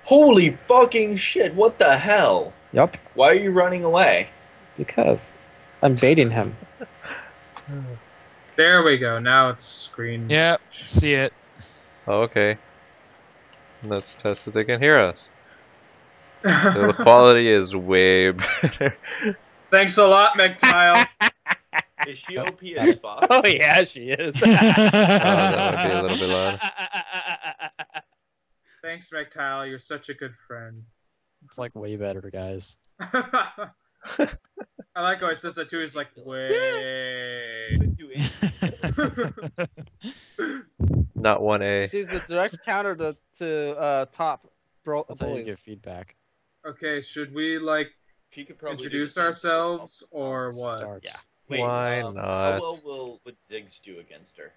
Holy fucking shit, what the hell? Yup, Why are you running away? because I'm baiting him. There we go. Now it's screen. Yep, see it. Oh, okay. Let's test if they can hear us. So the quality is way better. Thanks a lot, McTile. Is she OP as fuck? Oh yeah, she is. Oh, that would be a little bit loud. Thanks, McTile. You're such a good friend. It's like way better, guys. I like how he says that too. He's like, way. Not 1A. She's a direct counter to top That's how you bullies. give feedback. Okay, should we like She could probably introduce do the same ourselves thing. or what? Start. Yeah. Wait, Why how not? well would Ziggs do against her?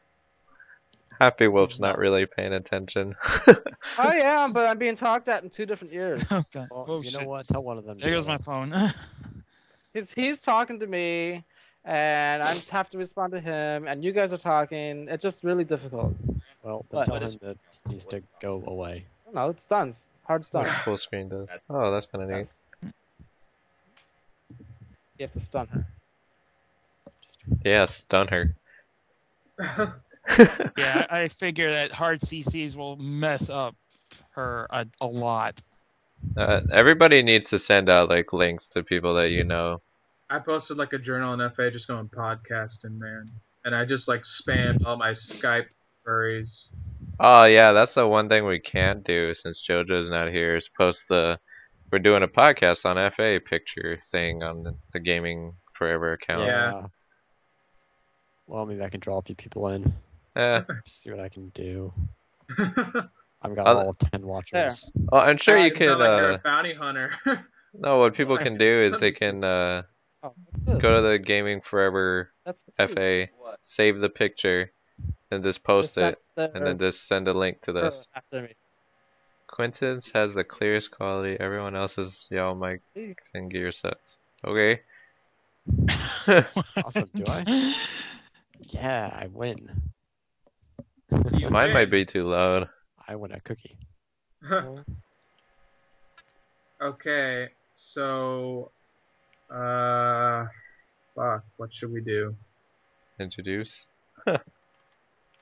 HappyWulf's not really paying attention. I am, but I'm being talked at in 2 different ears. Oh, God. Well, Oh, you shit. know what? Tell one of them. There to goes shut my up. phone. He's talking to me, and I have to respond to him, and you guys are talking. It's just really difficult. Well, then What? tell him that he needs to go away. No, it's stuns. Hard stuns. What full screen does. Oh, that's kind of neat. You have to stun her. Yeah, stun her. Yeah, I figure that hard CCs will mess up her a lot. Everybody needs to send out like links to people that you know. I posted like a journal in FA just going podcasting, man. And I just like spammed all my Skype furries. Oh yeah, that's the one thing we can't do since JoJo's not here is post the we're doing a podcast on FA picture thing on the Gaming Forever account. Yeah. Well, maybe I can draw a few people in. Eh. See what I can do. I've got I'll- all 10 watchers. Oh, I'm sure you It sounds could. like you're a bounty hunter. No, what people can do is they can Oh, what's this? go to the Gaming Forever That's FA, What? save the picture, and just post it, Just and then just send a link to this. after me. Quinton's has the clearest quality. Everyone else's y'all mic and gear sucks. Okay. Awesome, do I? Yeah, I win. You Mine win. might be too loud. I win a cookie. Okay, so fuck, what should we do? Introduce.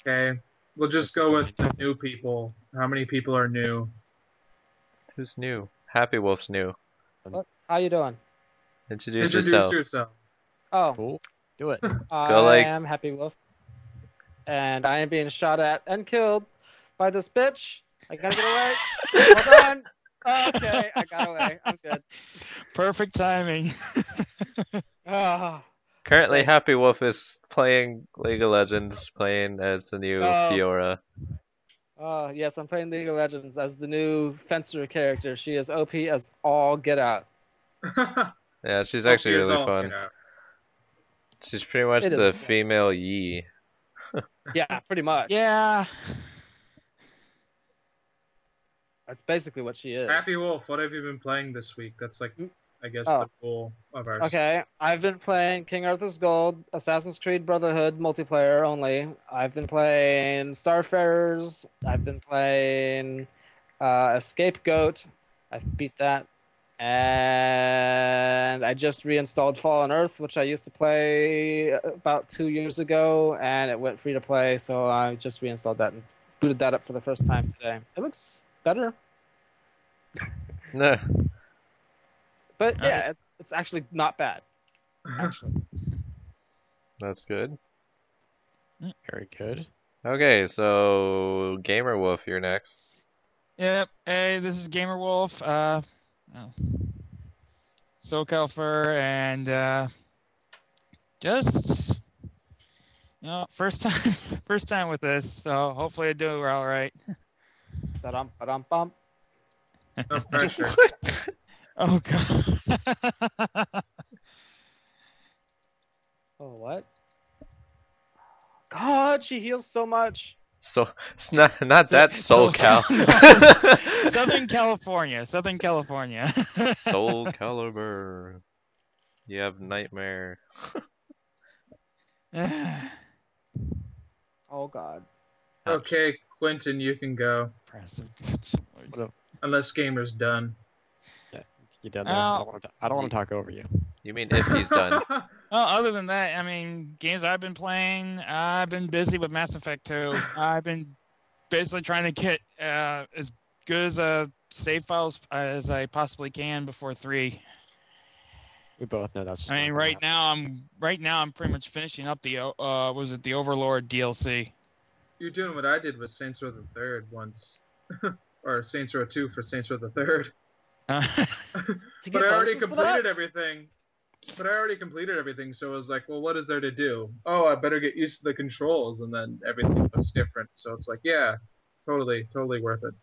Okay, we'll just go with the new people. How many people are new? Who's new? HappyWulf's new. How you doing? Introduce Introduce yourself. yourself. Oh, Cool. Do it. I like- am HappyWulf, and I am being shot at and killed by this bitch. I gotta get away. Hold on. Okay, I got away. I'm good. Perfect timing. Ah, Currently, HappyWulf is playing League of Legends, playing as the new Oh. Fiora. oh, yes, I'm playing League of Legends as the new Fencer character. She is OP as all get out. Yeah, she's actually Here's really all, fun. get out. She's pretty much It the is. female Yi. Yeah, pretty much. Yeah. That's basically what she is. HappyWulf, what have you been playing this week? That's like, I guess, Oh. the goal of ours. Okay, I've been playing King Arthur's Gold, Assassin's Creed Brotherhood multiplayer only. I've been playing Starfarers. I've been playing Escape Goat. I beat that. And I just reinstalled Fallen Earth, which I used to play about 2 years ago, and it went free to play, so I just reinstalled that and booted that up for the first time today. It looks better, Nah. but yeah, it's actually not bad. Actually. That's good. Very good. Okay, so GamerWolf, you're next. Yep. Hey, this is GamerWolf. SoCal Fur, and just first time with this, so hopefully I do all right. Ba-dum, ba-dum, bum. No pressure. Oh god. Oh, what? God, she heals so much. So not that SoCal. Southern California. Southern California. Soul Calibur. You have nightmare. Oh, God. Okay, Quentin, you can go. Impressive. Unless gamer's done. Yeah, you done there? I don't want to talk over you. You mean if he's done? Well, other than that, I mean, games I've been playing, I've been busy with Mass Effect 2. I've been basically trying to get as good as save files as I possibly can before 3. We both know that's just I mean, not gonna right now I'm pretty much finishing up the the Overlord DLC. You're doing what I did with Saints Row the Third once, or Saints Row 2 for Saints Row the Third. But I already completed everything. So it was like, well, what is there to do? Oh, I better get used to the controls, and then everything looks different. So it's like, yeah, totally worth it.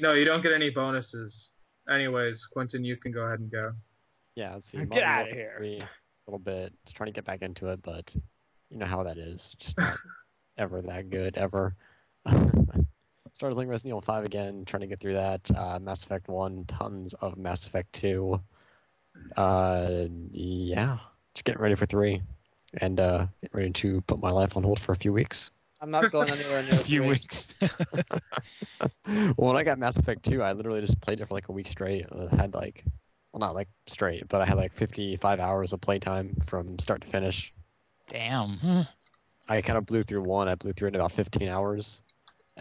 No, you don't get any bonuses. Anyways, Quentin, you can go ahead and go. Yeah, let's see. Get out of here. 3, a little bit. Just trying to get back into it, but you know how that is. Just not ever that good, ever. Started playing Resident Evil 5 again, trying to get through that. Mass Effect 1, tons of Mass Effect 2. Yeah, just getting ready for 3. And getting ready to put my life on hold for a few weeks. I'm not going anywhere near A few 3. weeks. Well, when I got Mass Effect 2, I literally just played it for like a week straight. I had like, well, not like straight, but I had like 55 hours of playtime from start to finish. Damn. I kind of blew through 1. I blew through it in about 15 hours.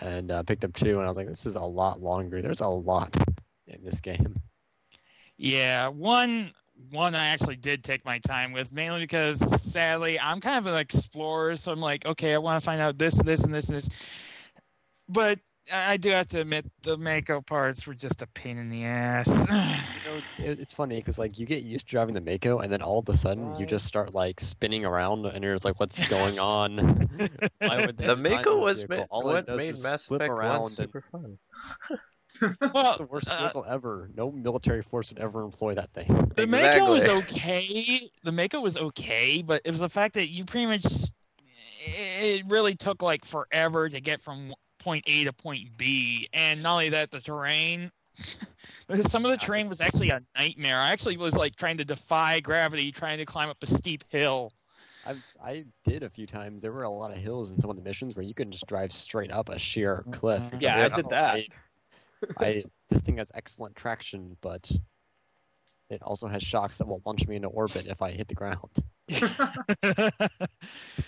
And picked up 2, and I was like, this is a lot longer. There's a lot in this game. Yeah, one I actually did take my time with, mainly because sadly I'm kind of an explorer, so I'm like, okay, I want to find out this, and this. But I do have to admit the Mako parts were just a pain in the ass. You know, it's funny because like you get used to driving the Mako, and then all of a sudden you just start like spinning around, and you're just like, what's going on? Why would they The design Mako this was vehicle? All what it does made is Mass flip Effect 1 around and super fun. Well, it's the worst vehicle ever. No military force would ever employ that thing. the Mako was Exactly. okay. The Mako was okay, but it was the fact that you pretty much it really took like forever to get from point A to point B, and not only that, the terrain. Some of the terrain was actually a nightmare. I actually was like trying to defy gravity, trying to climb up a steep hill. I did a few times. There were a lot of hills in some of the missions where you couldn't just drive straight up a sheer cliff. Yeah, because I did that. This thing has excellent traction, but it also has shocks that will launch me into orbit if I hit the ground.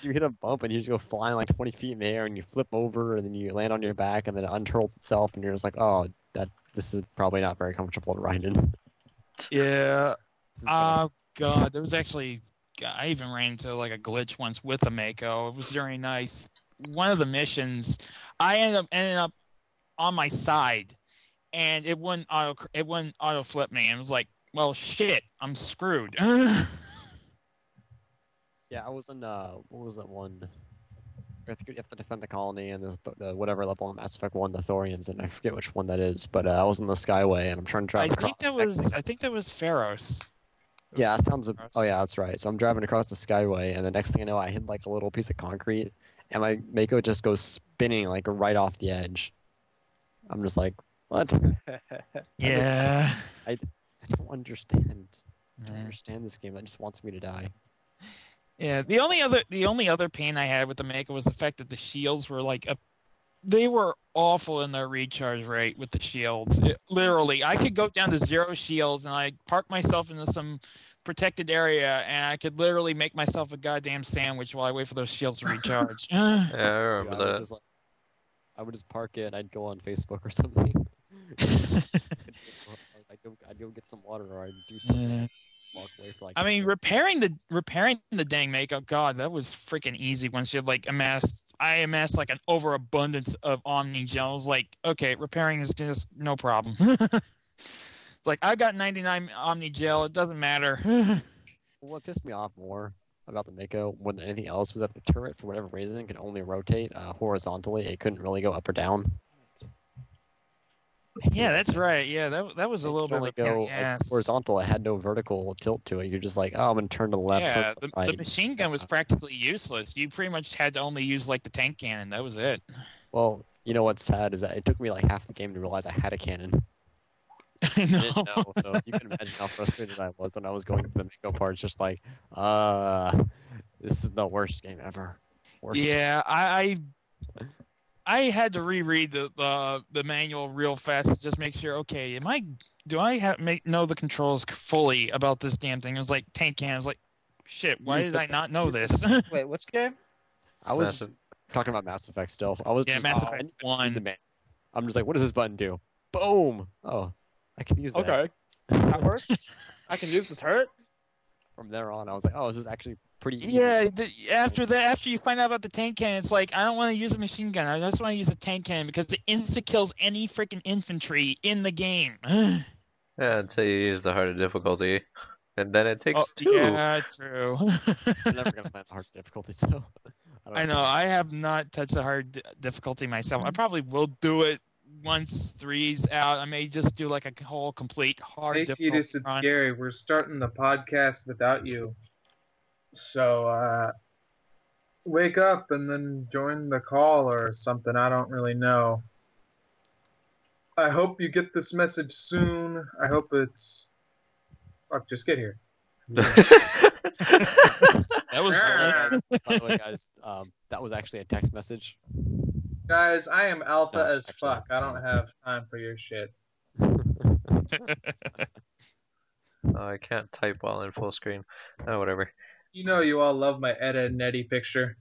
You hit a bump and you just go flying like 20 feet in the air, and you flip over, and then you land on your back, and then it unturls itself, and you're just like, oh, this is probably not very comfortable to ride in. Yeah. This is gonna- Oh god, there was actually I even ran into like a glitch once with a Mako. It was during one of the missions. I ended up on my side, and it wouldn't auto flip me. And it was like, well, shit, I'm screwed. Yeah, I was in what was that one? I think you have to defend the colony and the whatever level in Mass Effect 1, the Thorians, and I forget which one that is. But I was in the Skyway, and I'm trying to drive across. I think that was Pharos. Yeah, it sounds. Pharos. Oh yeah, that's right. So I'm driving across the Skyway, and the next thing I know, I hit like a little piece of concrete, and my Mako just goes spinning like right off the edge. I'm just like, what? Yeah. I don't understand. I don't Yeah. understand this game. It just wants me to die. Yeah, the only other pain I had with the Mako was the fact that the shields were they were awful in their recharge rate with the shields. Literally, I could go down to 0 shields and I park myself into some protected area, and I could literally make myself a goddamn sandwich while I wait for those shields to recharge. Yeah, I Yeah, remember that. I would just park it, and I'd go on Facebook or something. I'd go get some water, or I'd do something. Yeah. Walk away for like. I mean, repairing the dang Mako, god, that was freaking easy once you I amassed like an overabundance of Omni gel. I was like, okay, repairing is just no problem. Like, I've got 99 Omni gel, it doesn't matter. What pissed me off more about the Mako more than anything else was that the turret, for whatever reason, could only rotate horizontally. It couldn't really go up or down. Yeah, that's right. Yeah, that was a little bit of a pain in the ass. Horizontal. It had no vertical tilt to it. You're just like, oh, I'm gonna turn to the left. Yeah, turn to the right. the machine gun was practically useless. You pretty much had to only use like the tank cannon. That was it. Well, you know what's sad is that it took me like half the game to realize I had a cannon. I I know. didn't know, so you can imagine how frustrated I was when I was going through the Mako parts, just like, this is the worst game ever. Worst. Yeah, I had to reread the manual real fast to just make sure. Okay, do I know the controls fully about this damn thing? It was like tank can. I was like, shit. Why did I not know this? Wait, which game? I was talking about Mass Effect still. I was just Mass Effect 1. I'm just like, what does this button do? Boom! Oh, I can use that. Okay, that works. I can use the turret. From there on, I was like, oh, this is actually pretty easy. Yeah, after you find out about the tank cannon, it's like, I don't want to use a machine gun. I just want to use a tank cannon because it insta-kills any freaking infantry in the game. Yeah, until you use the harder difficulty. And then it takes 2. Yeah, true. I'm never going to find the hard difficulty, so... I know, I have not touched the hard difficulty myself. I probably will do it once 3's out. I may just do like a whole complete hard difficulty Titus, it's Gary. We're starting the podcast without you. So, wake up and then join the call or something. I don't really know. I hope you get this message soon. I hope it's... Fuck, just get here. That was by the way, guys, that was actually a text message. Guys, I am alpha as fuck. I don't have time for your shit. Oh, I can't type while in full screen. Oh, whatever. You know you all love my Ed and Nettie picture.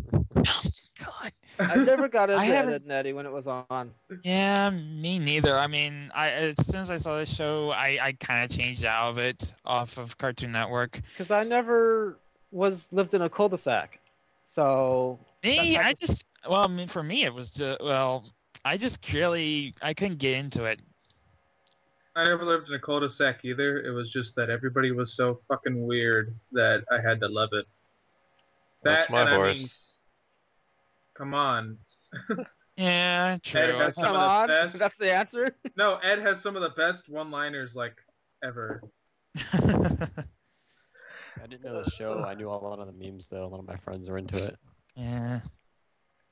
God. I never got into Ed and Nettie when it was on. Yeah, me neither. I mean, as soon as I saw this show, I kind of changed out of it off of Cartoon Network. Because I never lived in a cul-de-sac, so. Me, I mean, for me, it was just I couldn't get into it. I never lived in a cul-de-sac either. It was just that everybody was so fucking weird that I had to love it. That's my horse. I mean, come on. Yeah, true. Ed has some of the best... That's the answer? No, Ed has some of the best one-liners, like, ever. I didn't know the show. I knew a lot of the memes, though. A lot of my friends are into it. Yeah.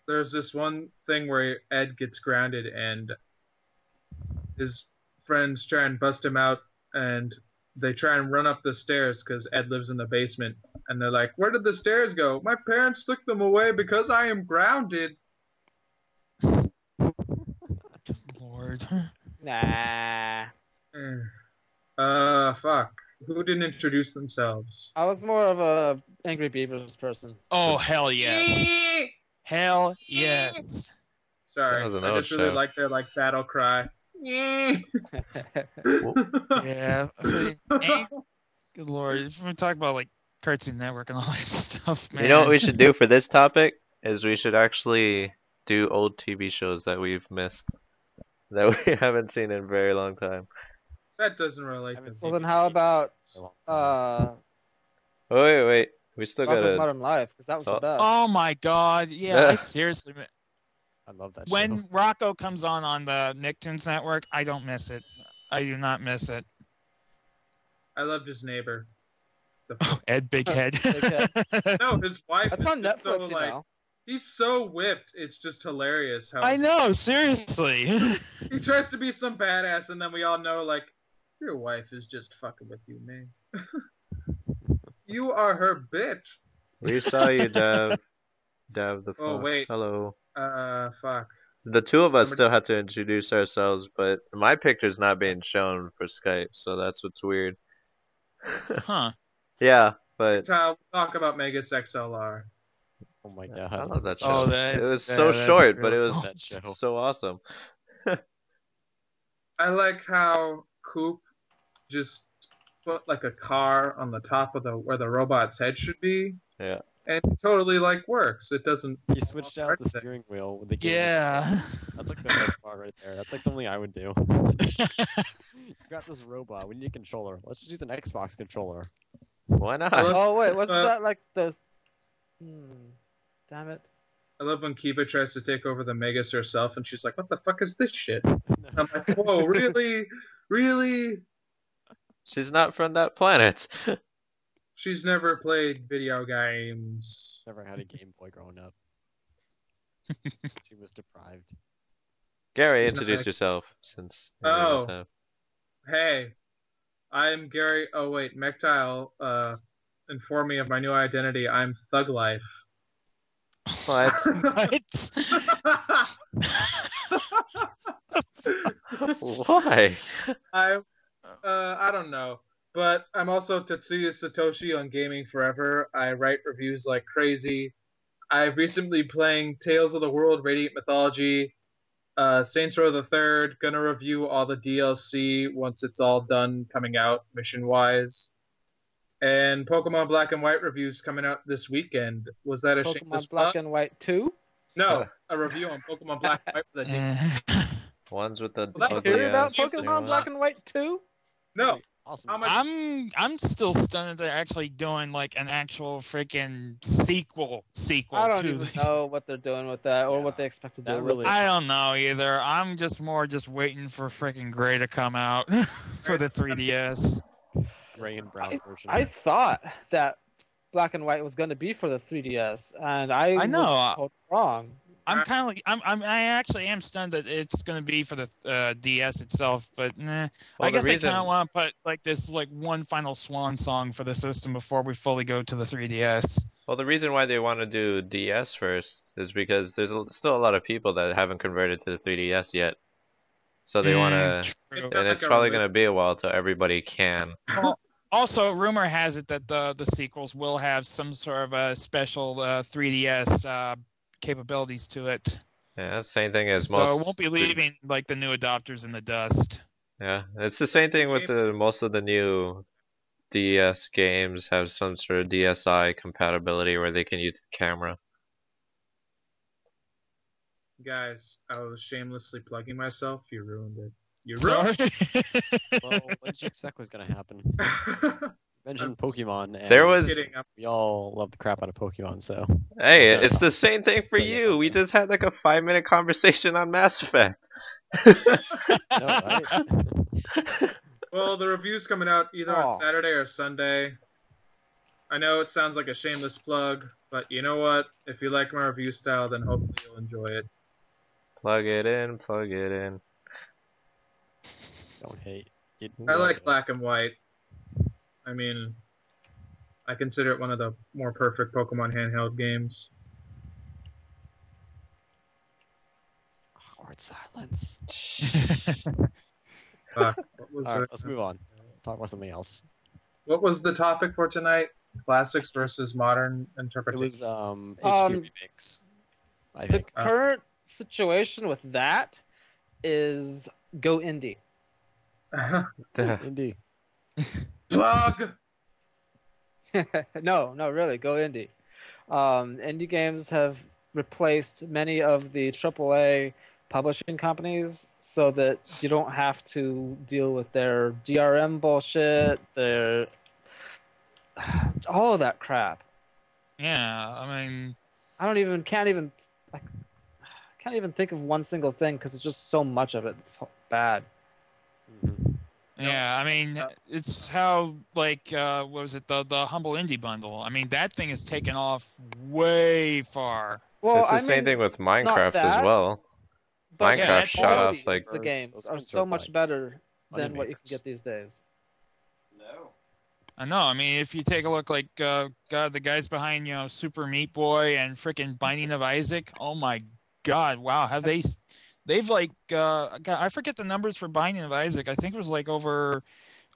There's this one thing where Ed gets grounded and his friends try and bust him out, and they try and run up the stairs because Ed lives in the basement. And they're like, "Where did the stairs go? My parents took them away because I am grounded." Lord. Nah. Fuck. Who didn't introduce themselves? I was more of a Angry Beavers person. Oh, hell yes. Hell yes. Sorry, I just really like their battle cry. Yeah. Good Lord. If we talk about Cartoon Network and all that stuff, man. You know what we should do for this topic? Is we should actually do old TV shows that we've missed. That we haven't seen in a very long time. That doesn't relate to Well, then how about wait. We still Rocko's gotta... Modern Life, because that was the best. Oh my God. Yeah, I seriously... I love that show. When Rocco comes on the Nicktoons Network, I don't miss it. I do not miss it. I loved his neighbor. Ed Big Head. No, his wife That's is on just Netflix, so, you know. He's so whipped, it's just hilarious. How I know, seriously. he tries to be some badass, and then we all know, your wife is just fucking with you, man. You are her bitch. We saw you, Dav. Dav the Fox. Oh, wait. Hello. Fuck. The two of us still have to introduce ourselves, but my picture's not being shown for Skype, so that's what's weird. Huh. Yeah, but... We'll talk about Megas XLR. Oh my God. I love that show. Oh, it was so short, but it was show. so awesome. I like how Coop just put a car on the top of where the robot's head should be. Yeah. And it totally works. It doesn't. He switched out the steering wheel with the game. Yeah. That's the best part right there. That's something I would do. You got this robot. We need a controller. Let's just use an Xbox controller. Why not? Oh wait, wasn't that the? Damn it. I love when Kiba tries to take over the Megas herself, and she's like, "What the fuck is this shit?" I'm like, "Whoa, really, really?" She's not from that planet. She's never played video games. Never had a Game Boy growing up. She was deprived. Gary, introduce yourself, since... Hey. I'm Gary... Oh, wait. Mectile, inform me of my new identity. I'm Thug Life. What? What? Why? I don't know. But I'm also Tetsuya Satoshi on Gaming Forever. I write reviews like crazy. I've recently playing Tales of the World Radiant Mythology, Saints Row the Third. Gonna review all the DLC once it's all done coming out mission wise. And Pokemon Black and White reviews coming out this weekend. Was that a shameless Pokemon Black plug? and White 2? No, a review on Pokemon Black and White with a date. Ones with the Well, Did that you was hear about just Pokemon Black and White 2? No. Awesome. How much? I'm still stunned that they're actually doing like an actual freaking sequel I don't to even the- know what they're doing with that or Yeah, what they expect to do that with really- it. I don't know either. I'm just waiting for freaking Gray to come out for the 3DS. Gray and brown version. I thought that Black and White was going to be for the 3DS, and I know. was told wrong. I'm kind of like I actually am stunned that it's going to be for the DS itself, but nah. Well, I guess the I kind reason- of want to put like this like one final swan song for the system before we fully go to the 3DS. Well, the reason why they want to do DS first is because there's still a lot of people that haven't converted to the 3DS yet. So they want to, True. It's and it's probably going to be a while till everybody can. Also, rumor has it that the sequels will have some sort of a special 3DS capabilities to it. Yeah, same thing as So most. it won't be leaving like the new adopters in the dust. Yeah, it's the same thing with most of the new DS games have some sort of DSi compatibility where they can use the camera. Guys, I was shamelessly plugging myself. You ruined it. You Sorry. Well, what did you expect was going to happen? ruined Mentioned Pokemon, and There was- Kidding. we all love the crap out of Pokemon, so Hey, Yeah. it's the same thing for Still get you. We that. just had like a 5-minute conversation on Mass Effect. no, right? Well, the review's coming out either on Oh. Saturday or Sunday. I know it sounds like a shameless plug, but you know what? If you like my review style, then hopefully you'll enjoy it. Plug it in, plug it in. Don't hate. I like Black and White. I mean, I consider it one of the more perfect Pokemon handheld games. Awkward silence. What was, All right, let's move on. Talk about something else. what was the topic for tonight? Classics versus modern It interpretation. was HD remakes. I The think. current situation with that is go indie. Indie. Plug! No, really, go indie. Indie games have replaced many of the AAA publishing companies so that you don't have to deal with their DRM bullshit, their all of that crap. Yeah, I mean, Can't even think of one single thing because it's just so much of it. It's bad. Mhm. yeah, I mean, it's how like what was it the Humble Indie Bundle? I mean, that thing has taken off way far. Well, It's the same thing with Minecraft as that, well. but Yeah, Minecraft that's shot up quality like of the games Those are games so are much like better than money what you can makers. get these days. No. I know. I mean, if you take a look, like God, the guys behind Super Meat Boy and freaking Binding of Isaac. Oh my God! Wow, have they? They've like God, I forget the numbers for Binding of Isaac. I think it was like over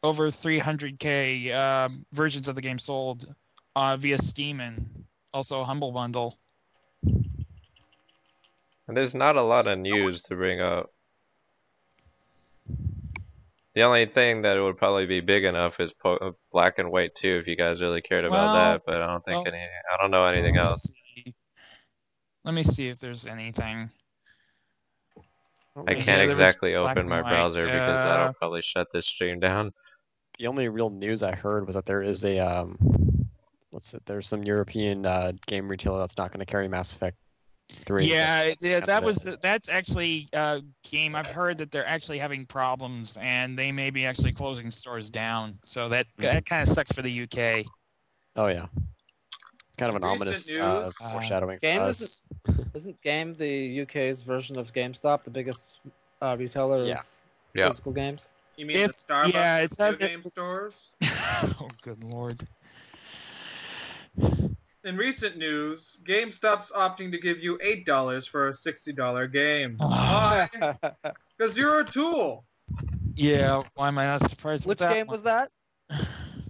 300K versions of the game sold via Steam and also a Humble Bundle. And there's not a lot of news to bring up. The only thing that would probably be big enough is Black and White 2 if you guys really cared about Well, that, but I don't think well, I don't know anything else. Let me see if there's anything. I Yeah, can't there was exactly Black open and my White, browser because that'll probably shut this stream down. The only real news I heard was that there is a there's some European game retailer that's not going to carry Mass Effect 3. Yeah, That's kind of it. that's actually a game. I've heard that they're actually having problems, and they may be actually closing stores down. So that kind of sucks for the UK. Oh yeah, it's kind of an Recent ominous news. foreshadowing for Game us. Isn't Game the UK's version of GameStop, the biggest retailer of Yeah. physical games? You mean It's- the Starbucks yeah, it's video not- game stores? Oh, good lord! In recent news, GameStop's opting to give you $8 for a $60 game. Ah. Why? Because you're a tool. Yeah, why am I not surprised Which with that game one? was that?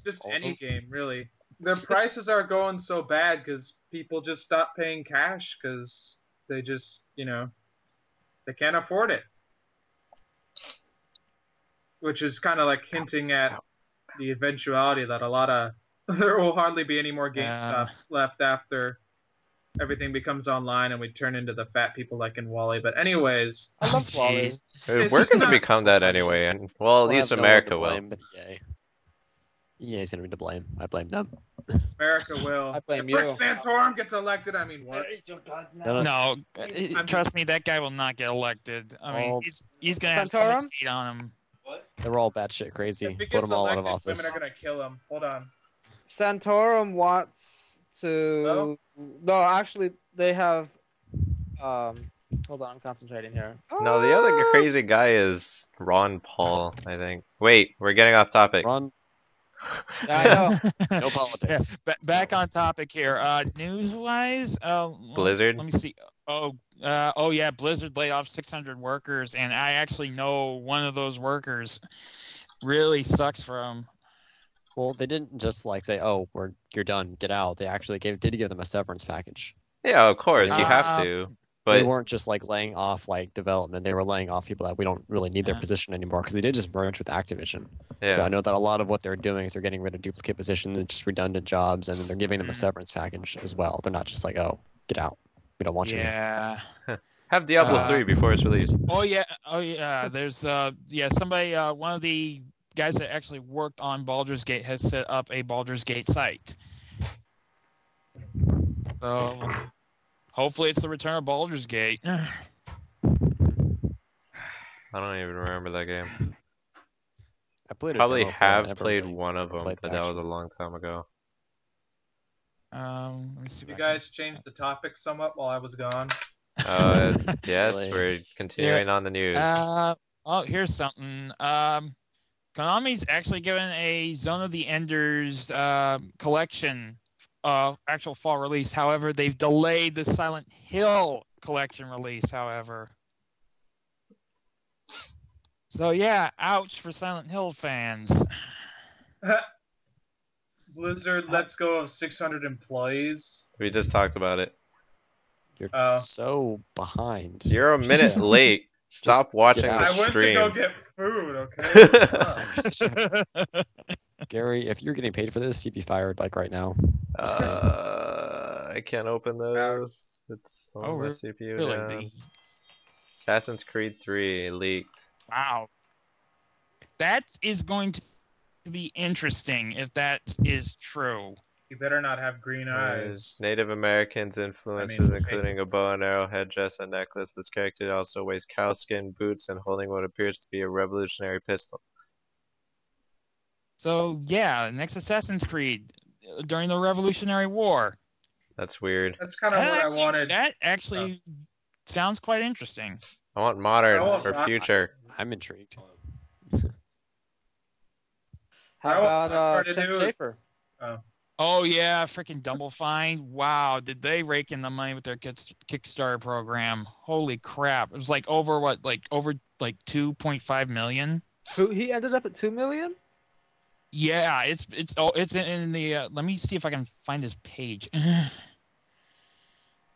Just All any of game, really. Their prices are going so bad because people just stop paying cash because they just, they can't afford it. Which is kind of like hinting at the eventuality that there will hardly be any more GameStops left after everything becomes online and we turn into the fat people like in Wall-E. But anyways, I love Wally. Jeez. We're It's going just to not- become that anyway, and well, at We'll least have no one to America will. blame, but EA. EA's gonna be to blame. I blame them. America will. I blame if Rick you. Santorum gets elected, I mean, what? No, I'm- trust me, that guy will not get elected. I mean, Oh. he's gonna have so much Santorum? hate on him. What? They were all batshit crazy. If he Put gets them all out of elected, office. women are gonna kill him. Hold on. Santorum wants to. No, actually, they have. Hold on, I'm concentrating here. No, the other crazy guy is Ron Paul, I think. Wait, we're getting off topic. Run. Yeah, I know. No politics. Yeah, back on topic here. News-wise, Blizzard? Let me see. Oh yeah, Blizzard laid off 600 workers, and I actually know one of those workers. Really sucks for him. Well, they didn't just like say, "Oh, you're done, get out." They actually did give them a severance package. Yeah, of course, you have to. They But weren't just like laying off like development. They were laying off people that we don't really need their Yeah. position anymore because they did just merge with Activision. yeah, So I know that a lot of what they're doing is they're getting rid of duplicate positions and just redundant jobs, and then they're giving them a Mhm. severance package as well. They're not just like, "Oh, get out. We don't want you here." Yeah. have Diablo 3 before it's released. Oh yeah. There's somebody one of the guys that actually worked on Baldur's Gate has set up a Baldur's Gate site. So hopefully it's the return of Baldur's Gate. I don't even remember that game. I played a Probably demo for it, I have never played really one of them, played but it, that was actually. a long time ago. Let me see. You if I can- guys changed the topic somewhat while I was gone. Yes, Really? we're continuing on the news. Here's something. Konami's actually given a Zone of the Enders collection actual fall release. However, they've delayed the Silent Hill collection release, however. So yeah, ouch for Silent Hill fans. Blizzard lets go of 600 employees. We just talked about it. You're Oh. so behind. You're a minute late. Stop watching get the out. I went stream. to go get food, okay? Fuck. Gary, if you're getting paid for this, you'd be fired like right now. I can't open those. It's on Oh, my really? CPU Really? now. Assassin's Creed 3 leaked. Wow. That is going to be interesting if that is true. You better not have green eyes. There's Native Americans influences, I mean, including a bow and arrow, headdress, and necklace. This character also wears cowskin boots and holding what appears to be a revolutionary pistol. So yeah, next Assassin's Creed during the Revolutionary War. That's weird. That's kind of what I wanted. That actually sounds quite interesting. I want modern I want or rock- future. I'm intrigued. How Well, about I'm sorry to Tim do- Schafer? Oh yeah, freaking Double Fine! Wow, did they rake in the money with their Kickstarter program? Holy crap! It was like over 2.5 million. He ended up at 2 million. Yeah, it's in the. Let me see if I can find this page.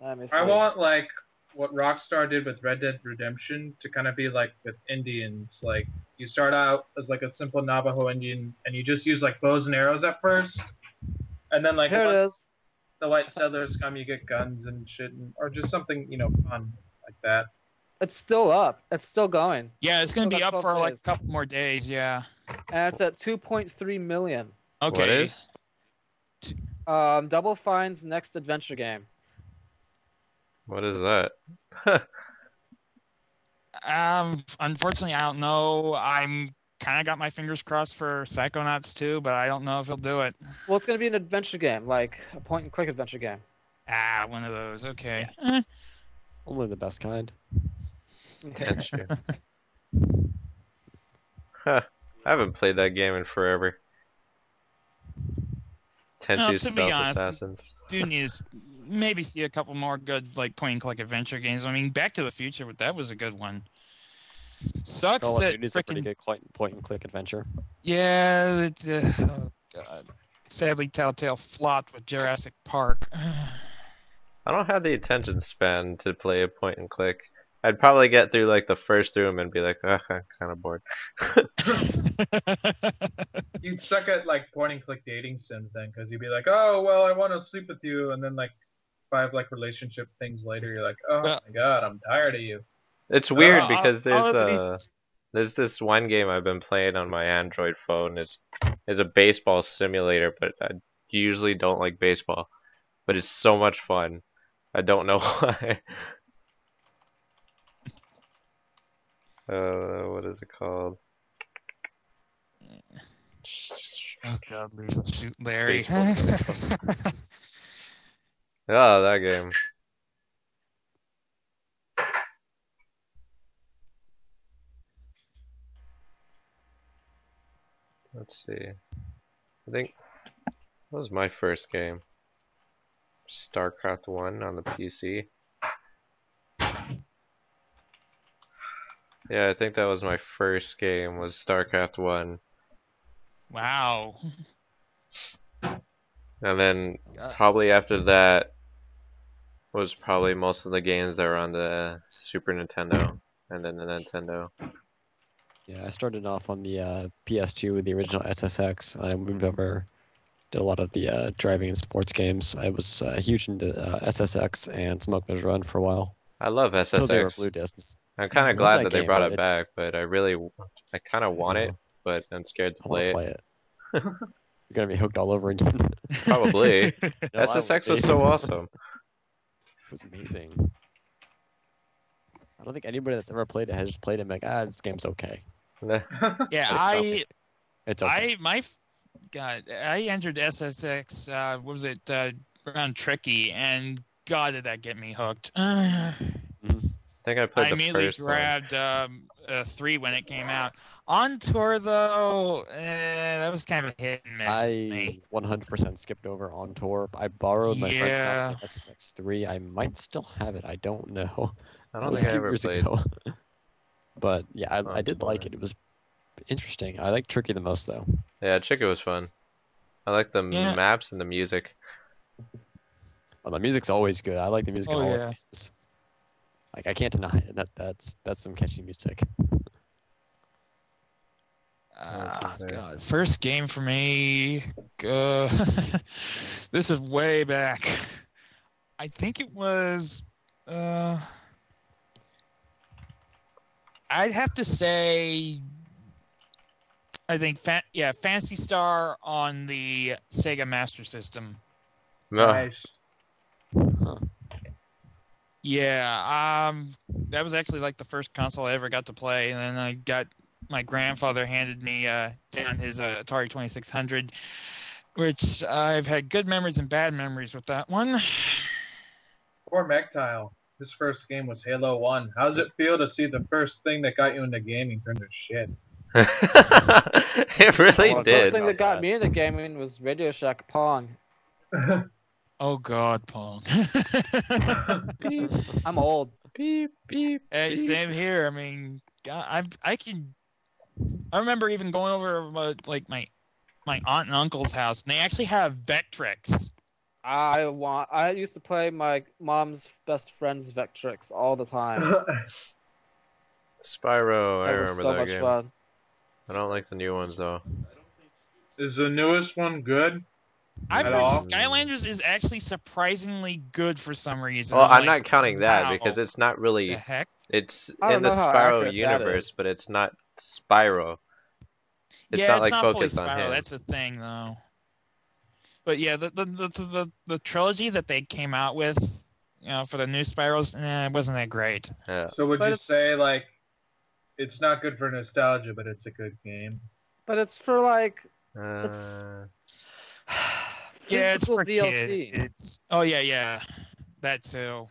Let me see. I want like what Rockstar did with Red Dead Redemption to kind of be like with Indians. Like you start out as like a simple Navajo Indian, and you just use like bows and arrows at first, and then like Here it once is. the white settlers come, you get guns and shit, or just something fun like that. It's still up. It's still going, Yeah, it's gonna Still be got up 12 for like a days. couple more days. Yeah. and it's at 2.3 million. Okay. What is? Double Fine's next adventure game. What is that? Unfortunately, I don't know. I'm kind of got my fingers crossed for Psychonauts 2, but I don't know if he'll do it. Well, it's gonna be an adventure game, like a point-and-click adventure game. One of those. Okay. Only the best kind. That's true. Huh. I haven't played that game in forever. Tenchu to be Stealth honest, Assassins. Do need to maybe see a couple more good like point-and-click adventure games. I mean, Back to the Future, that was a good one. Sucks Call of that Duty's a pretty freaking good point and click adventure. yeah. Oh god. Sadly, Telltale flopped with Jurassic Park. I don't have the attention span to play a point and click. I'd probably get through like the first room and be like, ugh, I'm kind of bored. You'd suck at like point and click dating sims then, because you'd be like, oh well, I want to sleep with you, and then like 5 like relationship things later, you're like, oh Well- my god, I'm tired of you. It's weird I'll- because I'll at least- there's this one game I've been playing on my Android phone. Is a baseball simulator, but I usually don't like baseball. But it's so much fun. I don't know why. What is it called? Oh god, leave the shoot Larry. Oh, that game. Let's see. I think that was my first game. StarCraft 1 on the PC. Yeah, I think that was my first game, was StarCraft 1. Wow. And then probably after that was probably most of the games that were on the Super Nintendo and then the Nintendo. Yeah, I started off on the PS2 with the original SSX. I moved over, did a lot of the driving and sports games. I was huge into SSX and Smokeless Run for a while. I love Until they were SSX. blue discs. I'm kind I of love glad that that they game, brought but it it's- back, but I kind of want it, but I'm scared to I want play to it. play it. You're gonna be hooked all over again. Probably. No, I would SSX was be. so awesome. It was amazing. I don't think anybody that's ever played it has just played it and been like, this game's okay. Yeah, It's okay. God, I entered SSX. What was it? Around Tricky, and God, did that get me hooked. I think I I played the immediately first one. grabbed 3 when it came out. On tour though, that was kind of a hit and miss for I me. 100% skipped over on tour. I borrowed my friend's Yeah. copy of SSX 3. I might still have it. I don't know. I That don't was think a I few ever years played. ago. But yeah, I On did tour. like it. It was interesting. I like Tricky the most though. Yeah, Chica was fun. I like the Yeah. maps and the music. Well, the music's always good. I like the music. in Oh all yeah. games. Like I can't deny it. That's some catchy music. God, first game for me. This is way back. I think it was. I'd have to say. I think Phantasy Star on the Sega Master System. No, Nice. Yeah, that was actually like the first console I ever got to play, and then my grandfather handed me down his Atari 2600, which I've had good memories and bad memories with that one. Poor Mectile. His first game was Halo 1. How's it feel to see the first thing that got you into gaming turn to shit? it really Well, The first did. thing that got that. me into gaming was Radio Shack Pong. Oh God, Pong. Beep. I'm old. Beep, beep, Hey, beep. same here. I mean, God, I remember even going over like my aunt and uncle's house, and they actually have Vectrex. I used to play my mom's best friend's Vectrex all the time. Spyro, I That was remember so that much game. fun. I don't like the new ones though. Is the newest one good? I've At heard all? Skylanders is actually surprisingly good for some reason. Well, I'm like, not counting that wow, because it's not the really. heck. It's I don't in the know how Spyro accurate that universe, is. but it's not Spyro. It's Yeah, not it's like not fully focused on Spyro. him. That's the thing, though. But yeah, the trilogy that they came out with, for the new Spyros, it wasn't that great. Yeah. So would But you it's- say like it's not good for nostalgia, but it's a good game? But it's for like Uh, Yeah, it's physical for DLC. kids. Oh yeah, that too.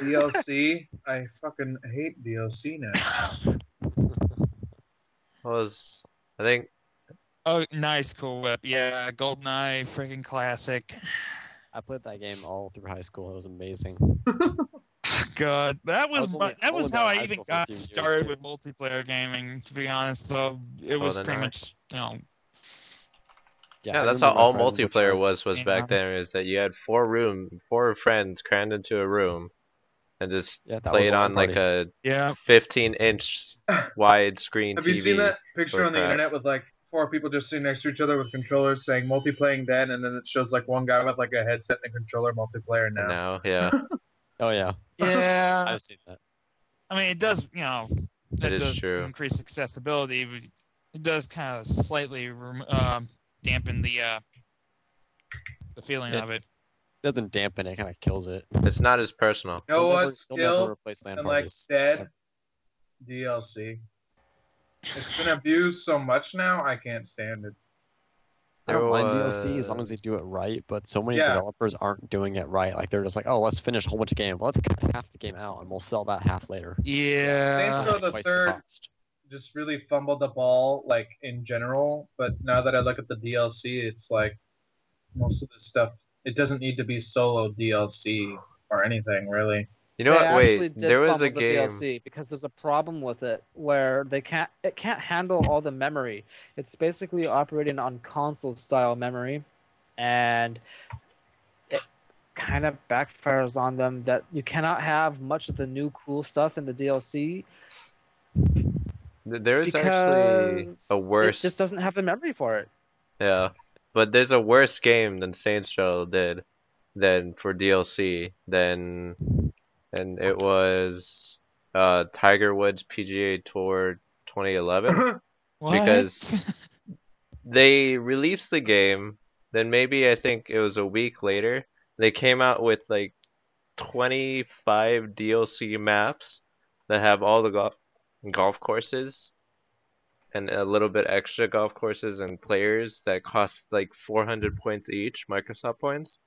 DLC? I fucking hate DLC now. I think Oh, nice, cool whip. Yeah, GoldenEye, freaking classic. I played that game all through high school. It was amazing. God, that was only- that I was was how out of I high even school for a got few years, started too. with multiplayer gaming. To be honest, though, it was then pretty I- much Yeah, I that's how remember my all friend would multiplayer try- was Yeah, back then. Is that you had four friends crammed into a room, and just Yeah, that was played a LAN on like party. a yeah. 15-inch wide screen Have TV. you seen that picture or on the crap. internet with like 4 people just sitting next to each other with controllers saying multiplaying then, and then it shows like one guy with like a headset and a controller multiplayer now. Now, yeah, Oh yeah, Yeah, I've seen that. I mean, it does, that is does true. increase accessibility, but it does kind of slightly dampen the feeling It- of it. Doesn't dampen it, kind of kills it. it's not as personal. You know They'll never- what's they'll never killed replace LAN and like parties. dead? DLC. It's been abused so much now, I can't stand it. I don't There mind DLC as long was- as they do it right, but so many Yeah. developers aren't doing it right. Like they're just like, oh, let's finish a whole bunch of game. Let's cut half the game out and we'll sell that half later. Yeah. Saints Row the Twice Third cost. just really fumbled the ball, like in general. But now that I look at the DLC, it's like most of the stuff. It doesn't need to be solo DLC or anything really. You know They what? actually Wait, did there was a fumble the game. DLC because there's a problem with it where it can't handle all the memory. It's basically operating on console style memory, and it kind of backfires on them that you cannot have much of the new cool stuff in the DLC There is actually because a worse. it just doesn't have the memory for it. Yeah, but there's a worse game than Saints Row did, than for DLC, and it was Tiger Woods PGA Tour 2011. What? Because they released the game, then maybe I think it was a week later, they came out with like 25 DLC maps that have all the golf courses and a little bit extra golf courses and players that cost like 400 points each, Microsoft points.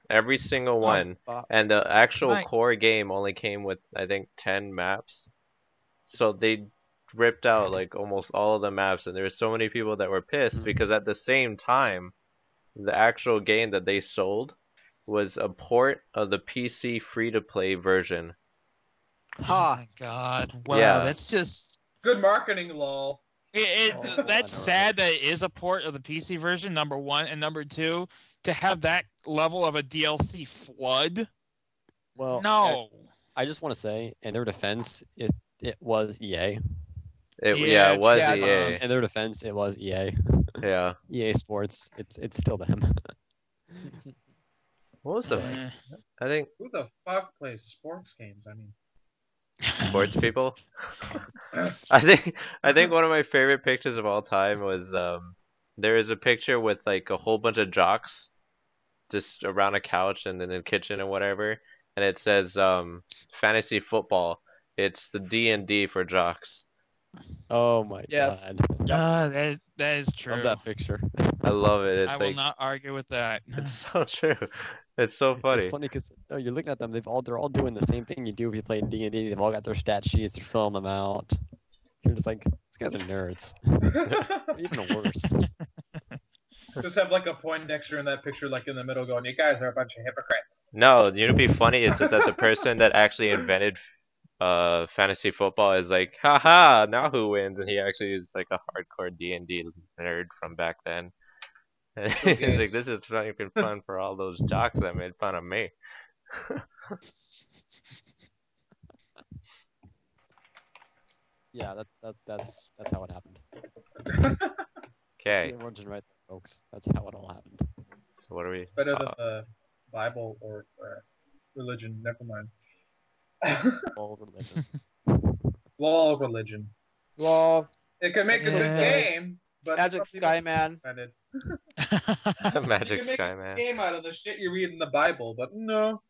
Every single one. And the actual Right. core game only came with, I think, 10 maps. So they ripped out like almost all of the maps, and there were so many people that were pissed because at the same time, the actual game that they sold was a port of the PC free-to-play version. Oh my God! Wow, Yeah. that's just Good marketing, lol. Oh, that's I know, sad that it is a port of the PC version. Number one, and number two, to have that level of a DLC flood. Well, No. I just want to say, in their defense, it was EA. Yeah, it was yeah, EA. In their defense, it was EA. Yeah. EA Sports. It's still them. What was the? Eh. I think Who the fuck plays sports games? I mean, sports people. I think one of my favorite pictures of all time was there is a picture with like a whole bunch of jocks just around a couch and in the kitchen and whatever, and it says fantasy football. It's the D&D for jocks. Oh my Yes. god. That is true. Love that picture. I love it. It's I will like not argue with that. it's so true. It's so funny. It's funny because you're looking at them. They're all doing the same thing you do if you play in D&D. They've all got their stat sheets. They're filling them out. You're just like, these guys are nerds. Even worse. just have like a Poindexter in that picture, like in the middle, going, "You guys are a bunch of hypocrites." No, you know what'd be funny is that the person that actually invented fantasy football is like, haha, now who wins? And he actually is like a hardcore D&D nerd from back then. And he's like, this is fucking fun for all those jocks that made fun of me. Yeah, that's how it happened. Okay, See, origin right there, folks. That's how it all happened. so what are we? It's better than the Bible or religion. Never mind. All religion. Lol, religion. Well, It can make a good Yeah. game, but Magic some people Skyman. spend it. Magic You can make Sky a Man. game out of the shit you read in the Bible, but no.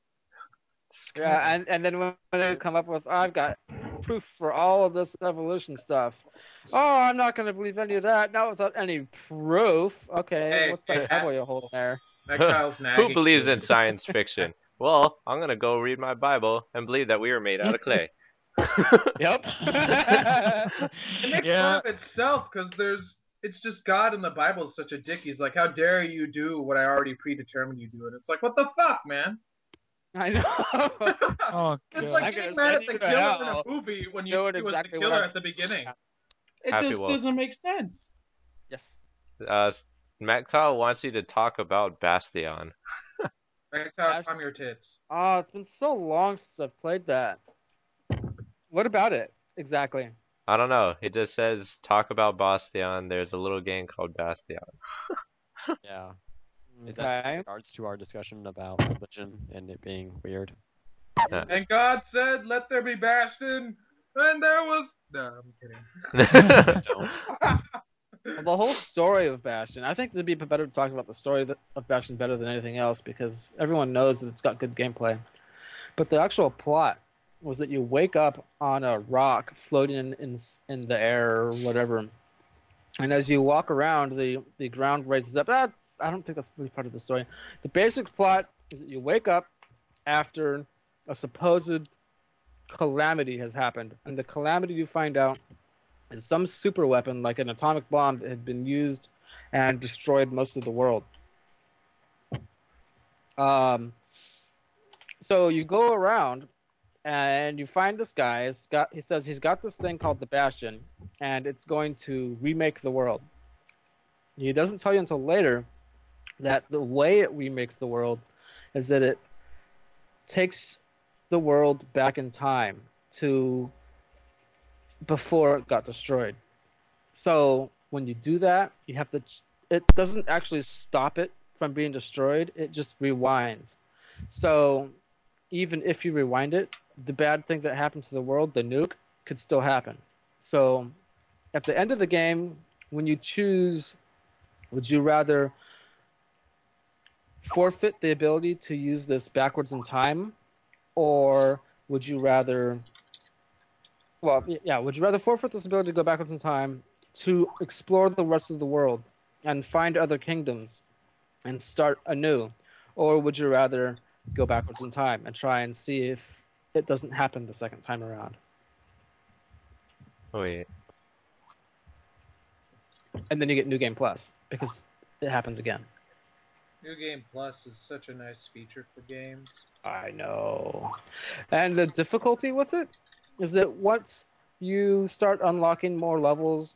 Yeah, and then when they come up with, I've got proof for all of this evolution stuff. Oh, I'm not going to believe any of that. Not without any proof. Okay, Hey, what's hey, the hell you holding there? That Kyle's nagging. Who believes you. in science fiction? Well, I'm gonna go read my Bible and believe that we were made out of clay. Yep. It makes Yeah. fun of itself because it's just God in the Bible is such a dick. He's like, how dare you do what I already predetermined you do? And it's like, what the fuck, man? I know. Oh, It's God. like I'm getting gonna mad send at the you to killer in hell. a movie when you Knowing knew it was exactly the what killer I- at the beginning. It Happy just Wolf. doesn't make sense. Yes. Mactal wants you to talk about Bastion. That's how Ash- calm your tits. Oh, it's been so long since I've played that. What about it exactly? I don't know. It just says talk about Bastion. There's a little game called Bastion. Yeah. Is that in Okay. regards to our discussion about religion and it being weird? And God said, "Let there be Bastion," and there was. No, I'm kidding. Don't. The whole story of Bastion. I think it'd be better to talk about the story of Bastion better than anything else because everyone knows that it's got good gameplay. But the actual plot was that you wake up on a rock floating in the air or whatever, and as you walk around, the ground raises up. I don't think that's really part of the story. The basic plot is that you wake up after a supposed calamity has happened, and the calamity you find out is some super weapon like an atomic bomb that had been used and destroyed most of the world. So you go around and you find this guy. He says he's got this thing called the Bastion, and it's going to remake the world. He doesn't tell you until later that the way it remakes the world is that it takes the world back in time to before it got destroyed. So when you do that, you have to. It doesn't actually stop it from being destroyed. It just rewinds. So even if you rewind it, the bad thing that happened to the world, the nuke, could still happen. So at the end of the game, when you choose, would you rather forfeit the ability to use this backwards in time, or would you rather? Well, yeah, would you rather forfeit this ability to go backwards in time to explore the rest of the world and find other kingdoms and start anew? Or would you rather go backwards in time and try and see if it doesn't happen the second time around? Wait. And then you get New Game Plus because it happens again. New Game Plus is such a nice feature for games. I know. And the difficulty with it is that once you start unlocking more levels,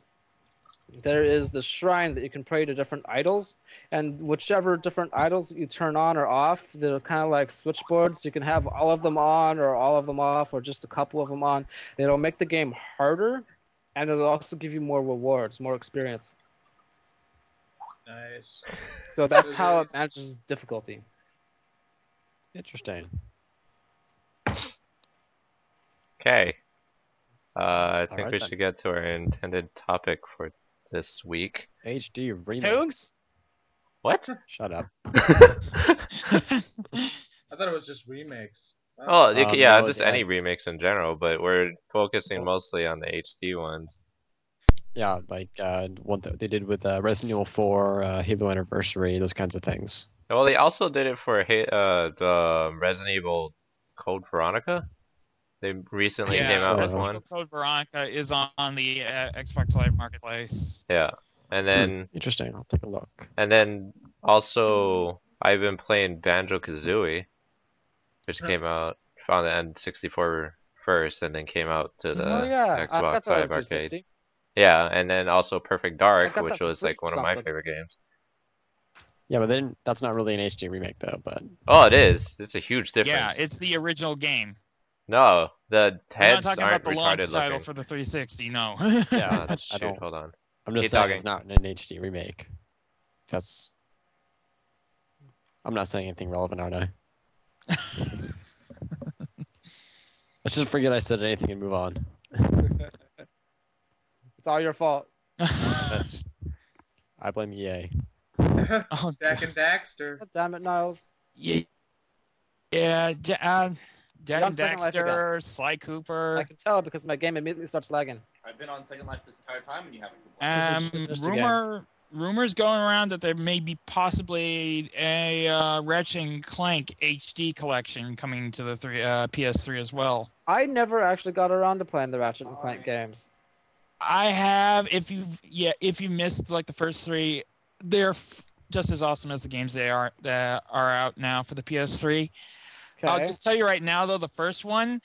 there is the shrine that you can pray to different idols, and whichever different idols that you turn on or off, they're kind of like switchboards. You can have all of them on or all of them off or just a couple of them on. It'll make the game harder, and it'll also give you more rewards, more experience. Nice. So that's how it manages difficulty. Interesting. Okay. I think Alright we then. should get to our intended topic for this week. HD remakes. What? Shut up. I thought it was just remakes. Oh, yeah, no, just yeah. any remakes in general, but we're focusing mostly on the HD ones. Yeah, like what they did with Resident Evil 4, Halo Anniversary, those kinds of things. Well, they also did it for the Resident Evil Code Veronica. They recently Yeah, came out with Resident one. Evil Code Veronica is on the Xbox Live Marketplace. Yeah, and then Interesting. I'll take a look. also I've been playing Banjo-Kazooie, which came out on the N64 first, and then came out to the Oh yeah, I got Xbox that on Live Arcade. 360. Yeah, and then also Perfect I Dark, got which that was for like one of my solid. favorite games. Yeah, but then that's not really an HD remake though. But Oh, it is. It's a huge difference. Yeah, it's the original game. No, the I'm not heads talking aren't about the launch retarded title looking. for the 360, no. yeah, Ah, I shoot, don't. hold on. I'm just Keep saying talking. it's not an HD remake. That's. I'm not saying anything relevant, aren't I? Let's just forget I said anything and move on. It's all your fault. That's. I blame EA. Oh, Jack and Daxter. God damn it, Niles. Yeah, Jack and You're on Second Life Daxter, Sly Cooper. I can tell because my game immediately starts lagging. I've been on Second Life this entire time and you haven't complained. It's just a game. Rumors going around that there may be possibly a Ratchet and Clank HD collection coming to the PS3 as well. I never actually got around to playing the Ratchet and Clank games. I have. If you missed like the first three, they're just as awesome as the games that are out now for the PS3. Okay. I'll just tell you right now, though, the first one,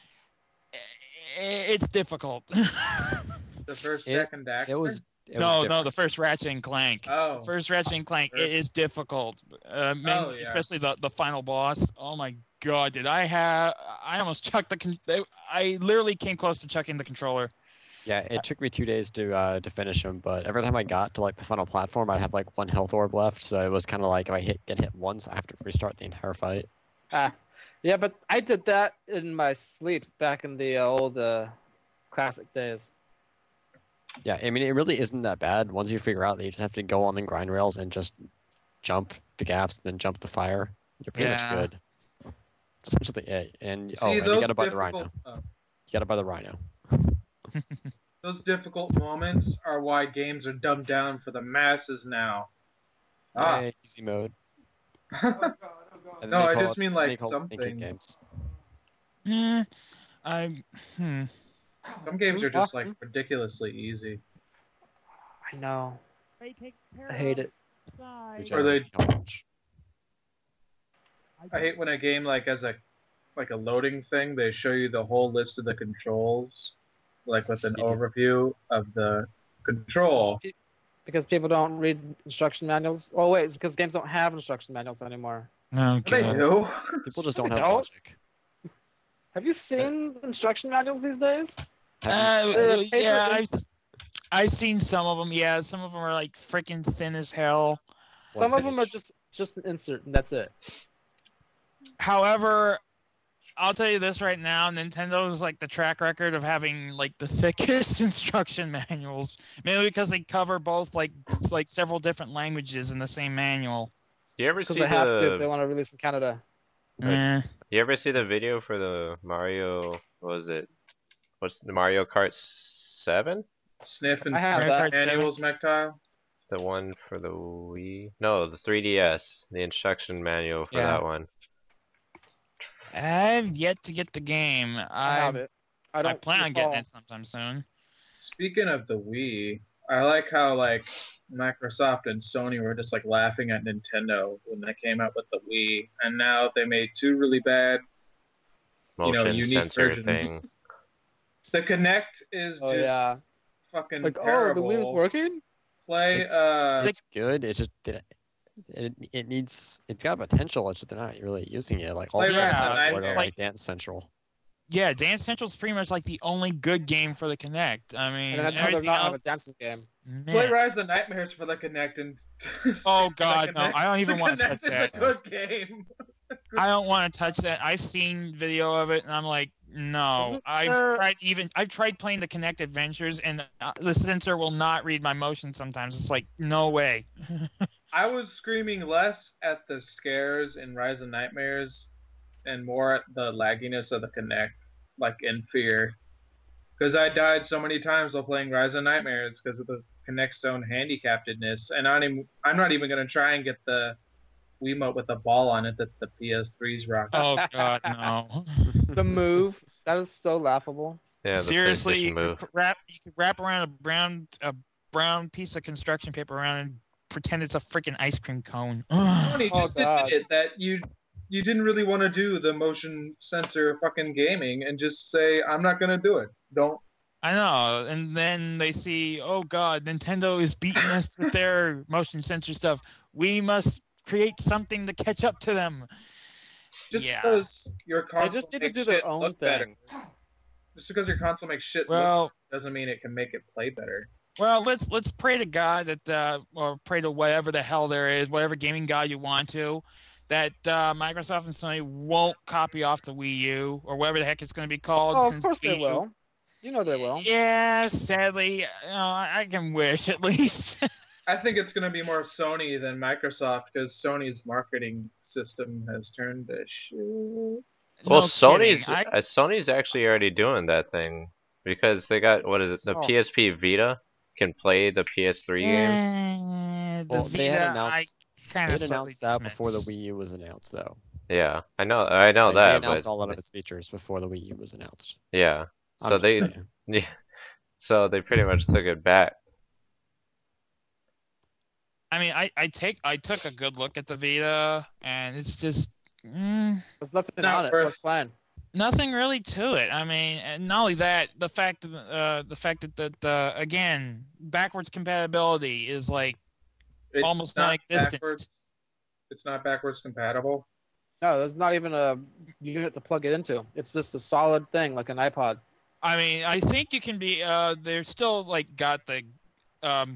it's difficult. The first, It- second actor? It was No, different. the first Ratchet and Clank. Oh. First Ratchet and Clank, it is difficult. Mainly, yeah. especially the final boss. Oh my god, I almost chucked I literally came close to chucking the controller. Yeah, it took me 2 days to finish them, but every time I got to like the final platform, I'd have like 1 health orb left, so it was kind of like if I get hit once, I have to restart the entire fight. Yeah, but I did that in my sleep back in the old classic days. Yeah, I mean, it really isn't that bad once you figure out that you just have to go on the grind rails and just jump the gaps, then jump the fire. You're pretty much good. It's essentially it. And See, and you those gotta buy the rhino. difficult- You gotta buy the rhino. Those difficult moments are why games are dumbed down for the masses now. Yay, easy mode. And then No, they I call just it- mean they like call it thinking something. games. Some games are just like ridiculously easy. I know. I hate it. Which Or they- college. I hate when a game like has a loading thing, they show you the whole list of the controls, like with an overview of the control. Because people don't read instruction manuals. Oh wait, it's because games don't have instruction manuals anymore. No, They do. People just don't They have don't? logic. Have you seen instruction manuals these days? Yeah, I've seen some of them. Yeah, some of them are like freaking thin as hell. Some of them are just an insert, and that's it. However, I'll tell you this right now: Nintendo's like the track record of having like the thickest instruction manuals, mainly because they cover both like several different languages in the same manual. Do you ever Because see they have to if they the want to release in Canada. you ever see the video for the Mario? What was it? What's the Mario Kart 7? Sniff and I have sniff that. manuals, Mectile. The one for the Wii? No, the 3DS. The instruction manual for Yeah. that one. I've yet to get the game. I have it. I plan on getting it sometime soon. Speaking of the Wii, I like how like Microsoft and Sony were just like laughing at Nintendo when they came out with the Wii, and now they made 2 really bad, Motion unique sensor versions. thing. The Kinect is just fucking like terrible. the Wii was working. Play It's good. It's just it's got potential. It's just they're not really using it. Like all Play the Resident other Evil. are like Dance Central. Yeah, Dance Central's pretty much like the only good game for the Kinect. I mean, And that's how they're everything not have a else, dancing game. Play man. Rise of Nightmares for the Kinect and Oh the god, no! Kinect. I don't even The want to Kinect touch is that. a good game. I don't want to touch that. I've seen video of it, and I'm like, no. I've tried playing the Kinect Adventures, and the sensor will not read my motion. Sometimes it's like, no way. I was screaming less at the scares in Rise of Nightmares and more at the lagginess of the Kinect, like in fear. Because I died so many times while playing Rise of Nightmares because of the Kinect's own handicappedness. And I'm not even going to try and get the Wiimote with the ball on it that the PS3's rock. Oh god, no. The move that is so laughable. Yeah, the Seriously, you PlayStation could move. wrap around a brown piece of construction paper around and pretend it's a freaking ice cream cone. Sony Oh, just God. admitted that you didn't really want to do the motion sensor fucking gaming and just say, I'm not going to do it. Don't. I know, and then they see, oh god, Nintendo is beating us with their motion sensor stuff. We must create something to catch up to them. Just Yeah. because your console They just need to makes do their shit own look better. thing. Just because your console makes shit look Well, doesn't mean it can make it play better. well, let's pray to God that, or pray to whatever the hell there is, whatever gaming god you want to, that Microsoft and Sony won't copy off the Wii U or whatever the heck it's going to be called. Oh, of since course they Wii U- will. You know they will. Yeah, sadly, I can wish at least. I think it's going to be more Sony than Microsoft because Sony's marketing system has turned to shit. Well, No Sony's kidding. Sony's actually already doing that thing because they got what is it? The Oh. PSP Vita can play the PS3 games. Yeah, the Well, they had Vita, announced- I kind They of had announced that before the Wii U was announced, though. Yeah, I know Like, they that, announced but all of its features before the Wii U was announced. yeah. I'm So just they saying. yeah, so they pretty much took it back. I mean, I took a good look at the Vita, and it's just There's nothing It's not on it. worth- What's fine? Nothing really to it. I mean, and not only that, the fact that again, backwards compatibility is like It's almost not non-existent. backwards. It's not backwards compatible. No, there's not even a unit to plug it into. It's just a solid thing, like an iPod. I mean, I think you can be. They're still like got the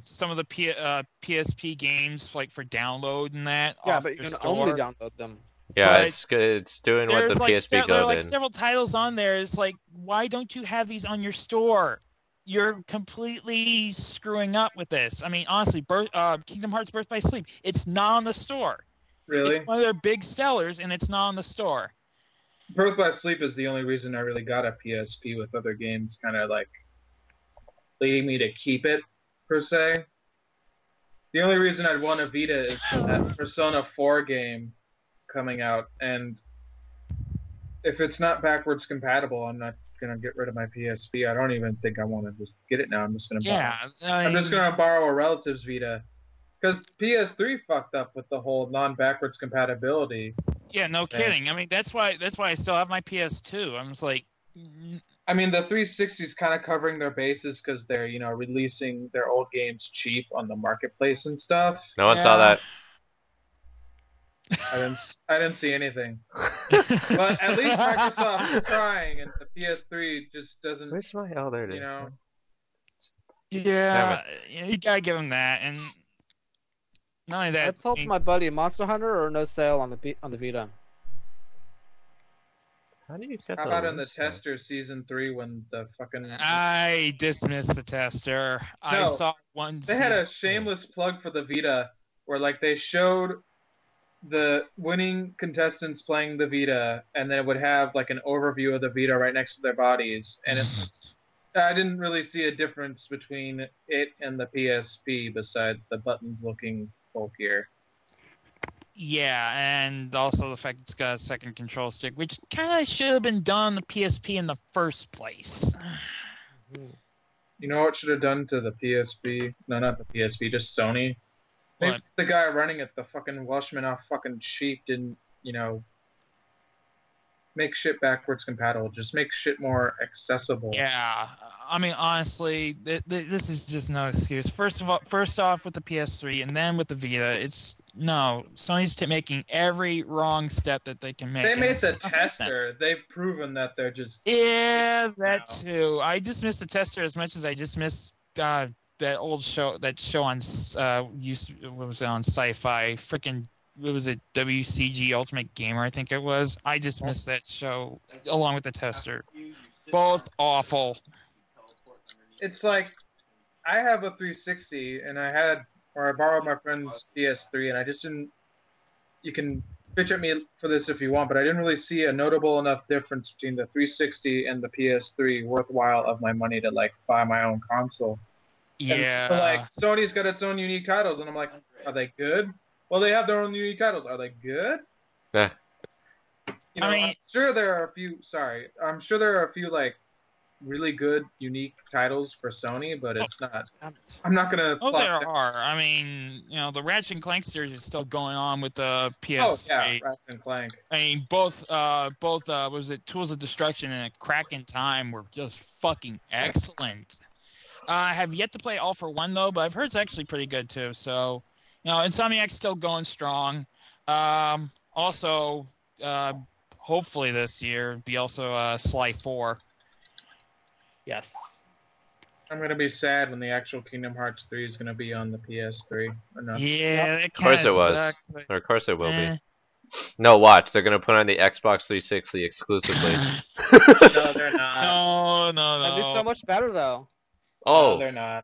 some of the PSP games like for download and that. Yeah, off but you their can store. only download them. Yeah, But it's good. It's doing what There's the like PSP there are Go like did. several titles on there. It's like, why don't you have these on your store? You're completely screwing up with this. I mean, honestly, Kingdom Hearts Birth by Sleep, it's not on the store. Really? It's one of their big sellers, and it's not on the store. Birth by Sleep is the only reason I really got a PSP, with other games kind of like leading me to keep it, per se. The only reason I'd want a Vita is for that Persona 4 game coming out, and if it's not backwards compatible, I'm not gonna get rid of my PSP. I don't even think I want to just get it now. I'm just gonna I'm just gonna borrow a relative's Vita, because PS3 fucked up with the whole non-backwards compatibility. Yeah, no kidding. I mean, that's why I still have my PS2. I'm just like, I mean, the 360 is kind of covering their bases because they're, releasing their old games cheap on the marketplace and stuff. No one saw that. I didn't see anything. But at least Microsoft is trying, and the PS3 just doesn't. Where's my? Oh, there it is. yeah, you gotta give them that. And not only that, I told my buddy Monster Hunter or no sale on the Vita. How do you get How the about in the links there? tester season 3 when the fucking I dismissed the tester. I No, saw one. they had a season- shameless plug for the Vita where like they showed the winning contestants playing the Vita, and then it would have like an overview of the Vita right next to their bodies, and I didn't really see a difference between it and the PSP besides the buttons looking bulkier. Yeah, and also the fact it's got a second control stick, which kind of should have been done on the PSP in the first place. You know what should have done to the PSP? No, not the PSP, just Sony. Maybe What? the guy running it, the fucking Welshman off fucking cheap, didn't, make shit backwards compatible. Just make shit more accessible. Yeah, I mean, honestly, this is just no excuse. First off, with the PS3, and then with the Vita, Sony's making every wrong step that they can make. They and made it's the not making sense. tester. They've proven that they're just. Yeah, that now. too. I just missed the tester as much as I just missed that old show. That show on what was it on Sci-Fi? Freaking, what was it? WCG Ultimate Gamer, I think it was. I just missed that show along with the tester. Both awful. It's like, I have a 360, and I borrowed my friend's PS3, and I just didn't. You can bitch at me for this if you want, but I didn't really see a notable enough difference between the 360 and the PS3 worthwhile of my money to like buy my own console. Yeah. And, like, Sony's got its own unique titles, and I'm like, are they good? Well, they have their own unique titles. Are they good? Yeah. I mean- I'm sure there are a few. Sorry, I'm sure there are a few like really good unique titles for Sony, but it's not. I'm not gonna. Oh, plot there down- are. I mean, the Ratchet and Clank series is still going on with the Oh PS3. yeah, Ratchet and Clank. I mean, both was it Tools of Destruction and Crack in Time were just fucking excellent. I have yet to play All for One though, but I've heard it's actually pretty good too. So, Insomniac's still going strong. Also, hopefully this year be also Sly 4. Yes. I'm gonna be sad when the actual Kingdom Hearts 3 is gonna be on the PS3. Yeah, Of course it was. sucks, but, Or of course it will eh. be. No, watch. They're gonna put on the Xbox 360 exclusively. No, they're not. No. That'd be so much better though. No, Oh, they're not.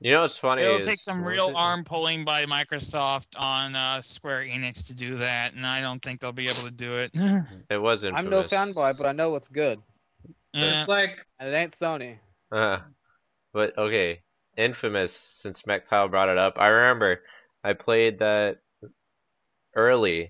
you know what's funny? It'll is, take some what real was it? arm pulling by Microsoft on Square Enix to do that, and I don't think they'll be able to do it. It was infamous. I'm no fanboy, but I know what's good, Eh, It's like and it ain't Sony. But okay, infamous. Since McTile brought it up, I remember I played that earlier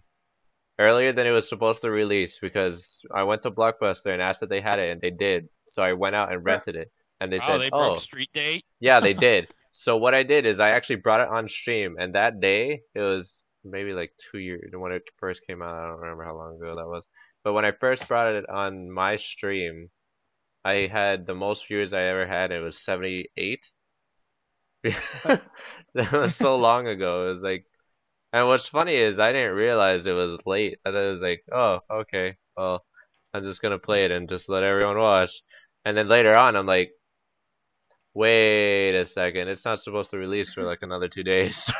than it was supposed to release because I went to Blockbuster and asked if they had it, and they did. So I went out and rented it, and they oh, said, they "Oh, broke Street Date. yeah, they did." So what I did is I actually brought it on stream, and that day it was maybe like 2 years when it first came out. I don't remember how long ago that was. But when I first brought it on my stream, I had the most viewers I ever had. It was 78. That was so long ago. It was like, and what's funny is I didn't realize it was late. I thought it was like, oh, okay, well, I'm just gonna play it and just let everyone watch. And then later on, I'm like, wait a second, it's not supposed to release for like another 2 days.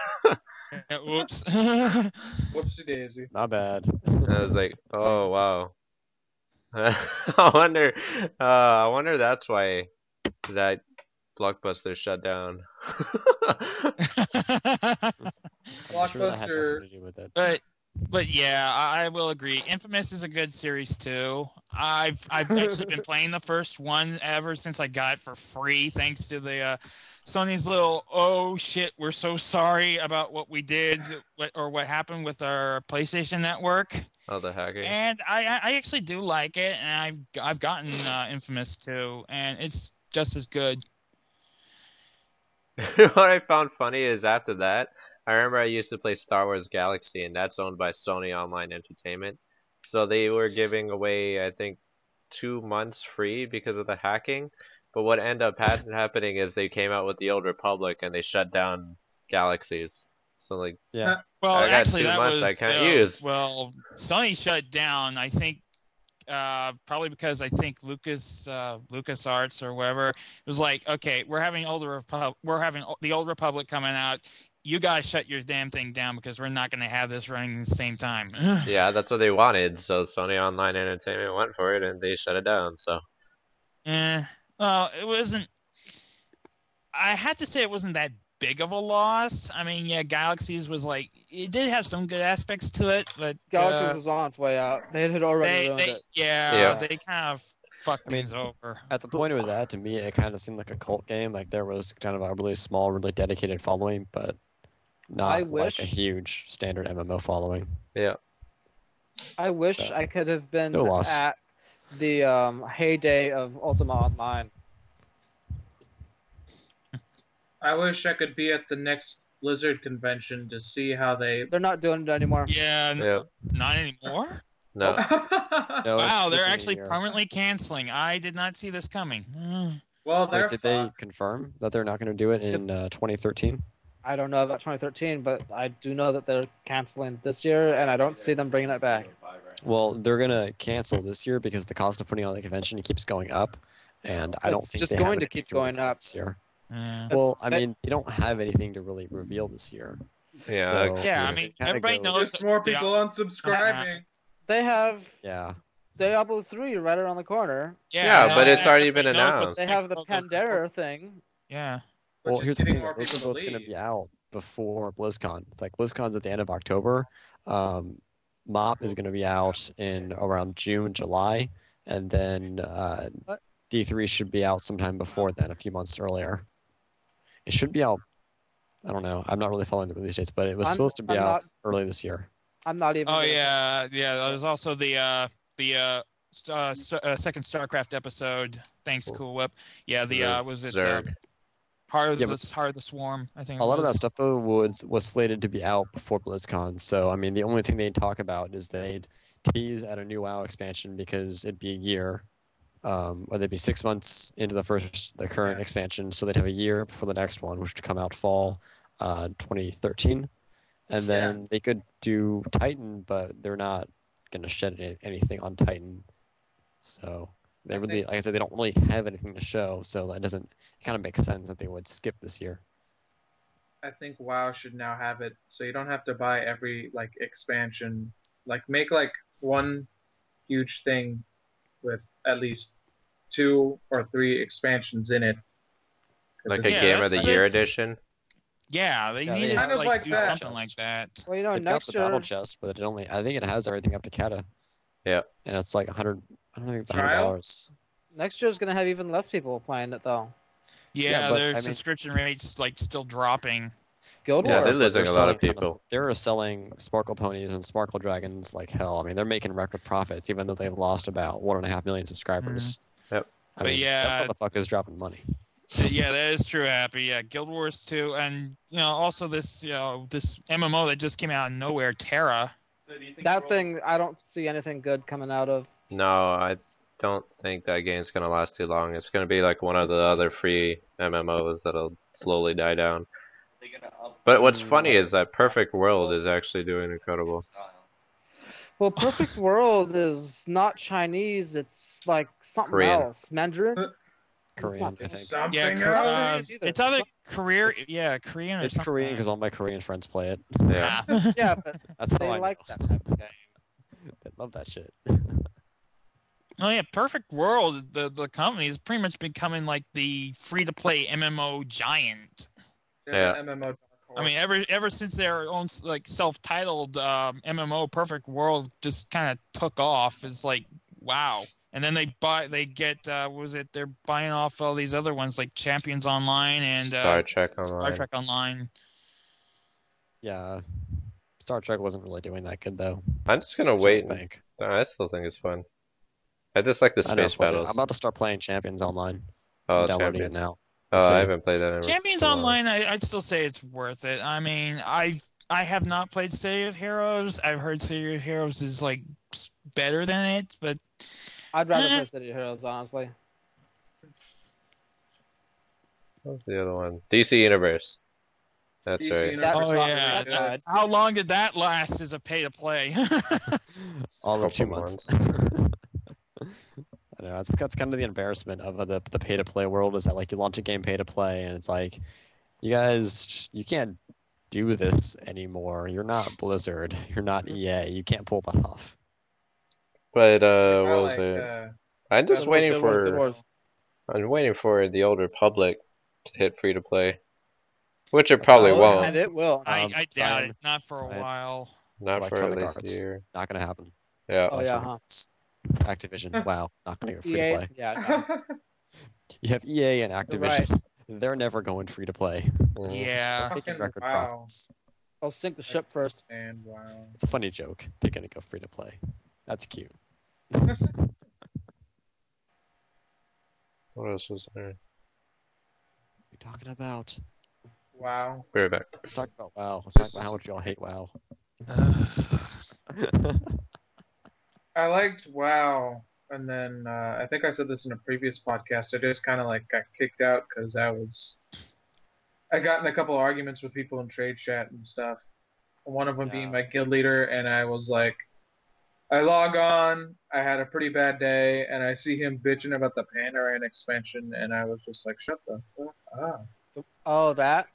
Whoops. Whoopsie daisy. Not bad. And I was like, oh wow. I wonder that's why that Blockbuster shut down. I'm sure that had Blockbuster- nothing to do with it. But yeah, I will agree. Infamous is a good series too. I've actually been playing the first one ever since I got it for free, thanks to the Sony's little "oh shit, we're so sorry about what we did what happened with our PlayStation Network." Oh, the hacking. And I actually do like it, and I've gotten Infamous too, and it's just as good. What I found funny is after that, I remember I used to play Star Wars Galaxy, and that's owned by Sony Online Entertainment. So they were giving away, I think, 2 months free because of the hacking. But what ended up happening is they came out with the Old Republic, and they shut down Galaxies. So like, Yeah. Well, I got actually, 2 that months was I can't use. Well, Sony shut down. I think probably because I think LucasArts or whatever, it was like, okay, we're having the Old Republic coming out. You guys shut your damn thing down because we're not going to have this running at the same time. yeah, that's what they wanted. So Sony Online Entertainment went for it, and they shut it down. So Well, it wasn't. I had to say it wasn't that big of a loss. I mean, yeah, Galaxies was like, it did have some good aspects to it, but Galaxies was on its way out. They had already ruined it. Yeah. They kind of fucked I mean, things over. At the point it was at, to me, it kind of seemed like a cult game. Like there was kind of a really small, really dedicated following, but not like a wish- huge standard MMO following. yeah. I wish So, I could have been no loss. at the heyday of Ultima Online. I wish I could be at the next Blizzard convention to see how they. They're not doing it anymore. Yeah, Yeah. not anymore. No. No, Wow, it's they're skipping a actually year. permanently canceling. I did not see this coming. Well, Wait, they're did they confirm that they're not going to do it in 2013? I don't know about 2013, but I do know that they're canceling this year, and I don't see them bringing it back. Well, they're going to cancel this year because the cost of putting on the convention keeps going up, and I don't It's think just they have going to anything keep going reveal up. this year. Yeah. Well, I That- mean, they don't have anything to really reveal this year. Yeah. So, Yeah, I it mean, kinda everybody goes- knows- Just more Yeah. people unsubscribing. They have Yeah. Diablo 3 right around the corner. Yeah, but it's already been everybody knows what announced. They have the next level- Pandera thing. Yeah. Which Well, is here's the getting thing. more Those are people to both going to leave. be out before BlizzCon. It's like BlizzCon's at the end of October. MOP is going to be out in around June, July, and then What? D3 should be out sometime before then, a few months earlier. It should be out. I don't know. I'm not really following the release dates, but it was I'm- supposed to be I'm out not- early this year. I'm not even. Oh gonna- yeah. There's also the second StarCraft episode. Thanks, Cool. Cool Whip. Yeah, was it Zerg. Heart of Yeah, the Heart of the Swarm? I think A it lot of that was. stuff though was slated to be out before BlizzCon. So I mean, the only thing they'd talk about is they'd tease at a new WoW expansion because it'd be a year, or they'd be 6 months into the current expansion, so they'd have a year before the next one, which would come out fall 2013, and then they could do Titan, but they're not going to shed anything on Titan. So they really, like I said, they don't really have anything to show. So that doesn't. It kind of makes sense that they would skip this year. I think WoW should now have it so you don't have to buy every like expansion. Like make like one huge thing with at least 2 or 3 expansions in it. 'Cause Like a it's- Yeah, Game of the that's- Year that's- edition. Yeah, they Yeah, they needed kind to of like do that. something like that. Well, you know, They've got next the battle year, chest, but it only I think it has everything up to Kata. Yeah. And it's like 100. I don't think it's Trial? $100. next year's gonna have even less people playing it though. Yeah, but, their I mean- subscription rates like still dropping. Guild Yeah, Wars. they're losing a lot of people. They're selling Sparkle Ponies and Sparkle Dragons like hell. I mean, they're making record profits, even though they've lost about 1.5 million subscribers. Yep. I But mean, yeah, that motherfucker's dropping money. Yeah, that is true, Happy. Yeah, Guild Wars 2, and also this this MMO that just came out of nowhere, Terra. So do you think That World- thing, I don't see anything good coming out of. No, I don't think that game's gonna last too long. It's gonna be like one of the other free MMOs that'll slowly die down. they gonna up But what's funny is that Perfect World is actually doing incredible. style? Well, Perfect World is not Chinese. It's like something Korean. else. Mandarin? Korean, I think. Something Yeah, else. it's either Korean, It's- Korean or It's something. Korean because all my Korean friends play it. Yeah. Yeah, but That's how they I like know. that type of game. They love that shit. Oh yeah, Perfect World, the company is pretty much becoming like the free-to-play MMO giant. Yeah. MMO Dark Horse. I mean, ever since their own like self-titled MMO, Perfect World just kind of took off. It's like wow. And then they get what was it? They're buying off all these other ones like Champions Online and Star Trek Online. Star Trek Online. Yeah. Star Trek wasn't really doing that good though. I'm just gonna So wait. I think. I still think it's fun. I just like the I know, space fuck it. battles. I'm about to start playing Champions Online. Oh, I'm downloading Champions. it now. Oh, See. I haven't played that in Champions so long. Online, I'd still say it's worth it. I mean, I have not played City of Heroes. I've heard City of Heroes is like better than it, but I'd rather play City of Heroes, honestly. What's the other one? DC Universe. That's DC right. Universe. oh not yeah, really good. how long did that last as a pay to play? All of 2 Couple months. I know that's kind of the embarrassment of the pay to play world is that like you launch a game pay to play and it's like you guys you can't do this anymore. You're not Blizzard. You're not EA. You can't pull that off. But I what was like, it? I'm just Good waiting Wars, Good for. Wars. I'm waiting for the Old Republic to hit free to play, which it probably Oh, won't. And it will. I doubt Zion, it. Not for a Zion. while. Not for at Electronic least a Arts. year. Not gonna happen. Yeah. Oh yeah, Electronic huh? Arts. Activision. Wow. Not gonna go free to EA, play. yeah, no. You have EA and You're Activision. They're never going free to play. Mm. Yeah. Taking Fucking record wow. profits. I'll sink the ship first. And wow. It's a funny joke. They're gonna go free to play. That's cute. What else was there? What are you talking about? Wow. Oh, Be right back. Let's talk about WoW. Let's talk about how much y'all hate WoW. I liked WoW, and then I think I said this in a previous podcast. I just kind of like got kicked out because I got in a couple of arguments with people in trade chat and stuff. One of them being Yeah. my guild leader, and I was like, I log on, I had a pretty bad day, and I see him bitching about the Panaran expansion, and I was just like, shut the fuck up. Oh, that?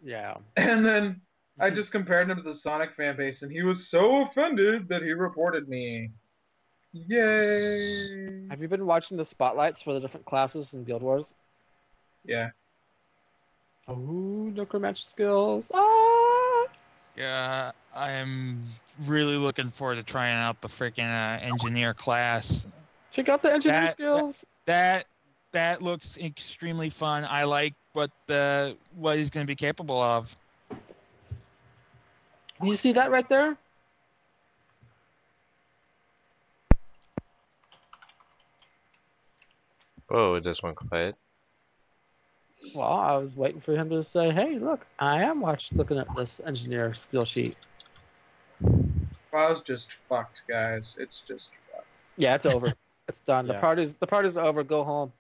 Yeah. And then I just compared him to the Sonic fan base, and he was so offended that he reported me. Yay! Have you been watching the spotlights for the different classes in Guild Wars? Yeah. Oh, necromancer skills. Ah! Yeah, I am really looking forward to trying out the freaking engineer class. Check out the engineer That- skills. That looks extremely fun. I like what he's going to be capable of. Do you see that right there? Oh, it just went quiet. Well, I was waiting for him to say, "Hey, look, I am looking at this engineer skill sheet." WoW's just fucked, guys. It's just fucked. Yeah, it's over. It's done. Yeah. The party's over. Go home.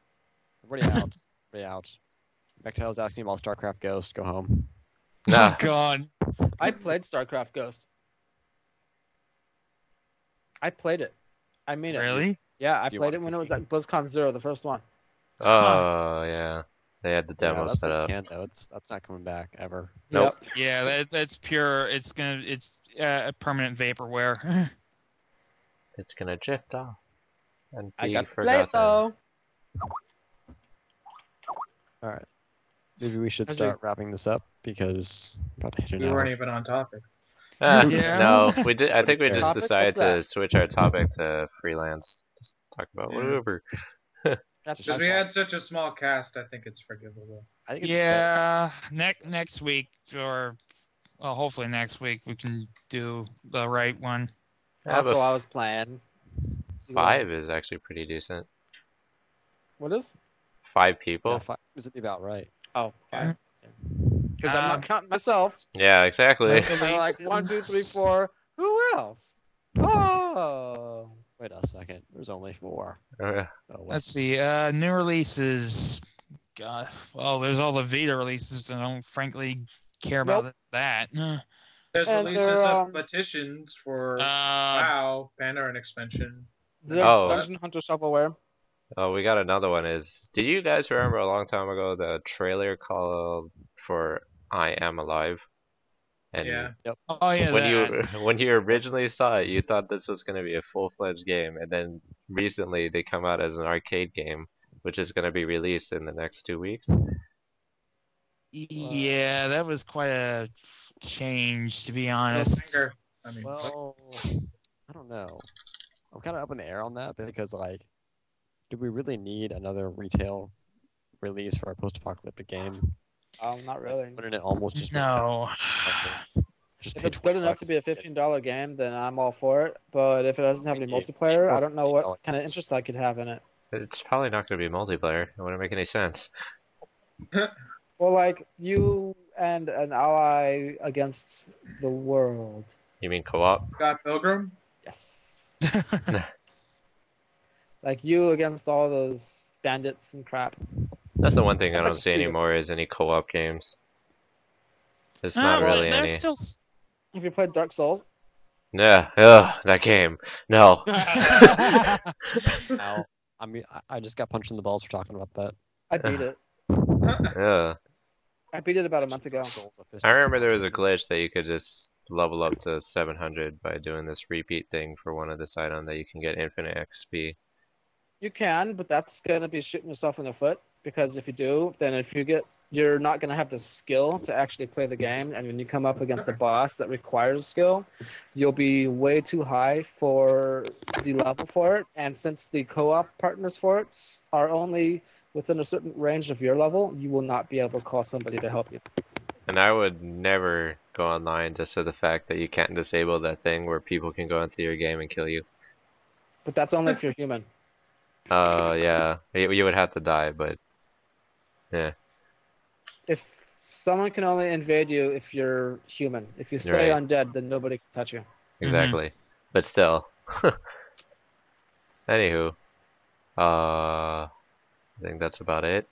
Everybody out. Everybody out. Bechdel was asking about StarCraft Ghost. Go home. Nah. Oh God. I played StarCraft Ghost. I played it. I mean it. Really? Yeah, I Do you played want it when it was cookie? at BlizzCon 0, the first one. Oh yeah. They had the Yeah, demo that's set what up. Can't though. That's not coming back ever. Nope. Yep. Yeah, that's pure. It's a permanent vaporware. It's gonna drift off and I be got to play forgotten. it though. All right. Maybe we should How's start wrapping this up because I'm about to hit an We hour. weren't even on topic. Yeah. No, we did. I think we just Topic? decided What's to switch our topic to freelance. Just talk about Yeah. whatever. That's Because we had such a small cast, I think it's forgivable. I think it's Yeah. Next week or well, hopefully next week we can do the right one. Yeah, Also, but I was playing. 5 is actually pretty decent. What is? 5 Yeah, people. 5 seems to be about right. Oh, okay. Because I'm not counting myself. Yeah, exactly. I'm like 1, 2, 3, 4. Who else? Oh. Wait a second. There's only 4. Uh, Oh, wait. Let's see. New releases. God, well, there's all the Vita releases, and I don't frankly care about that. There's And releases they're, of petitions for WoW, Pandaren expansion. There's Oh. Dungeon Hunter Shovelware. Oh, we got another one. Did you guys remember a long time ago the trailer called for I Am Alive? And Yeah. Oh yeah, when you originally saw it, you thought this was gonna be a full-fledged game, and then recently they come out as an arcade game, which is gonna be released in the next 2 weeks. Yeah, that was quite a change, to be honest. I mean, Well, I don't know. I'm kind of up in the air on that because, like, do we really need another retail release for a post-apocalyptic game? Not really. Wouldn't it almost just make No. sense? Just If pay it's good enough to $20 be a and get $15 game, then I'm all for it. But if it doesn't have any multiplayer, I don't know what kind of interest I could have in it. It's probably not gonna be multiplayer. It wouldn't make any sense. Well, like you and an ally against the world. You mean co-op? Scott Pilgrim? Yes. Like you against all those bandits and crap. That's the one thing I I'd don't like to see see it. anymore is any co-op games. There's No, not but really there's any. still. Have you played Dark Souls? Yeah, ugh, that game. No. Now, I mean, I just got punched in the balls for talking about that. I beat it. Yeah. I beat it about a month ago. I remember there was a glitch that you could just level up to 700 by doing this repeat thing for one of the side on that you can get infinite XP. You can, but that's gonna be shooting yourself in the foot because if you do, then you're not gonna have the skill to actually play the game, and when you come up against a boss that requires skill, you'll be way too high for the level for it. And since the co-op partners for it are only within a certain range of your level, you will not be able to call somebody to help you. And I would never go online just for the fact that you can't disable that thing where people can go into your game and kill you. But that's only if you're human. Yeah. You would have to die, but yeah. If someone can only invade you if you're human. If you stay Right. undead, then nobody can touch you. Exactly. But still. Anywho. I think that's about it.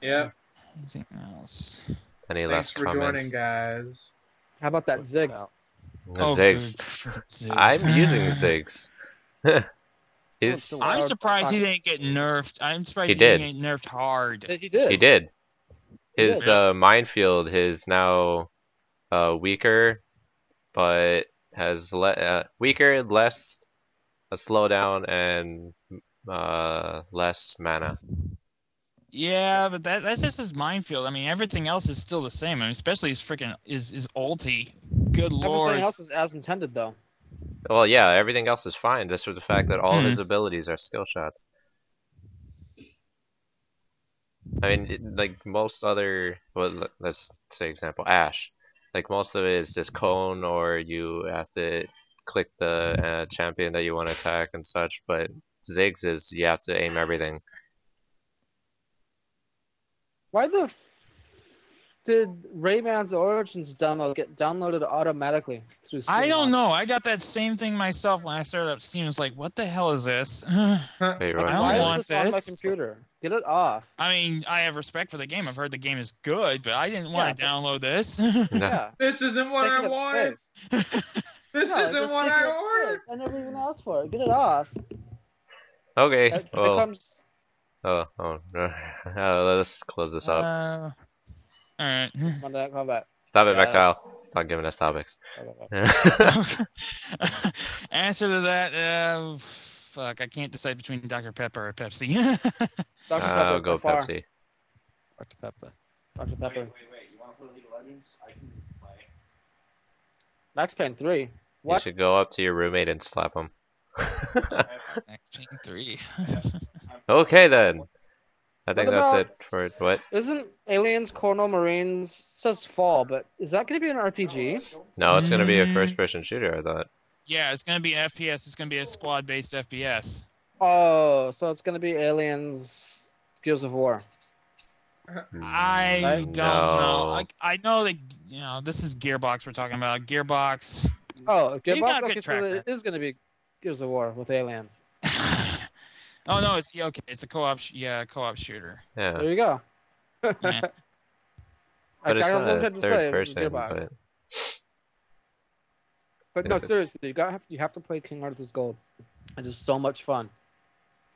Yeah. Anything else? Any Thanks last for comments? joining, guys. How about that Zig? Zigs. good. I'm using Zigs. He's, I'm surprised he didn't get nerfed. I'm surprised He he did. didn't get nerfed hard. He did. he did. He His did. minefield is now weaker, but has weaker, less a slowdown, and less mana. Yeah, but that's just his minefield. I mean, everything else is still the same. I mean, especially his freaking his ulti. Good lord. Everything else is as intended, though. Well, yeah, everything else is fine, just for the fact that all his abilities are skill shots. I mean, like most other, well, let's say example, Ash. Like most of it is just cone, or you have to click the champion that you want to attack and such. But Ziggs is you have to aim everything. Why the did Rayman's Origins demo get downloaded automatically through Steam? I don't know. I got that same thing myself when I started up Steam. It's like, what the hell is this? I Wait, I don't Why want is this on my this. computer? Get it off. mean, I have respect for the game. I've heard the game is good, but I didn't want to Yeah, download this. Yeah. This isn't what I Taking up wanted. space. This No, it's isn't just what taking I up ordered. space. I never even asked for it. Get it off. Okay. It Well, becomes let's close this up. All right. combat. Stop it, yes. Mactal. Stop giving us topics. Answer to that, fuck, I can't decide between Dr. Pepper or Pepsi. Dr. Pepper, I'll go by far. Pepsi. Dr. Pepper. Dr. Pepper. Wait. You want to play League of Legends? I can play. Max Payne 3. You What? should go up to your roommate and slap him. Next team 3. Okay then. I think What that's about- it for what? Isn't Aliens Colonial Marines says fall, but is that going to be an RPG? No, it's gonna be a first-person shooter. I thought. Yeah, it's gonna be an FPS. It's gonna be a squad-based FPS. Oh, so it's gonna be Aliens, Gears of War. I Right? don't know. No. I know that this is Gearbox we're talking about. Gearbox. Oh, You got Gearbox. a good Okay, so track it is gonna be Gears of War with aliens. Oh no, it's okay. It's a co-op. Co-op shooter. Yeah. There you go. Yeah. But it's I not was a had to third say it was person, Gearbox. but But no, if it- seriously, you have to play King Arthur's Gold. It is so much fun.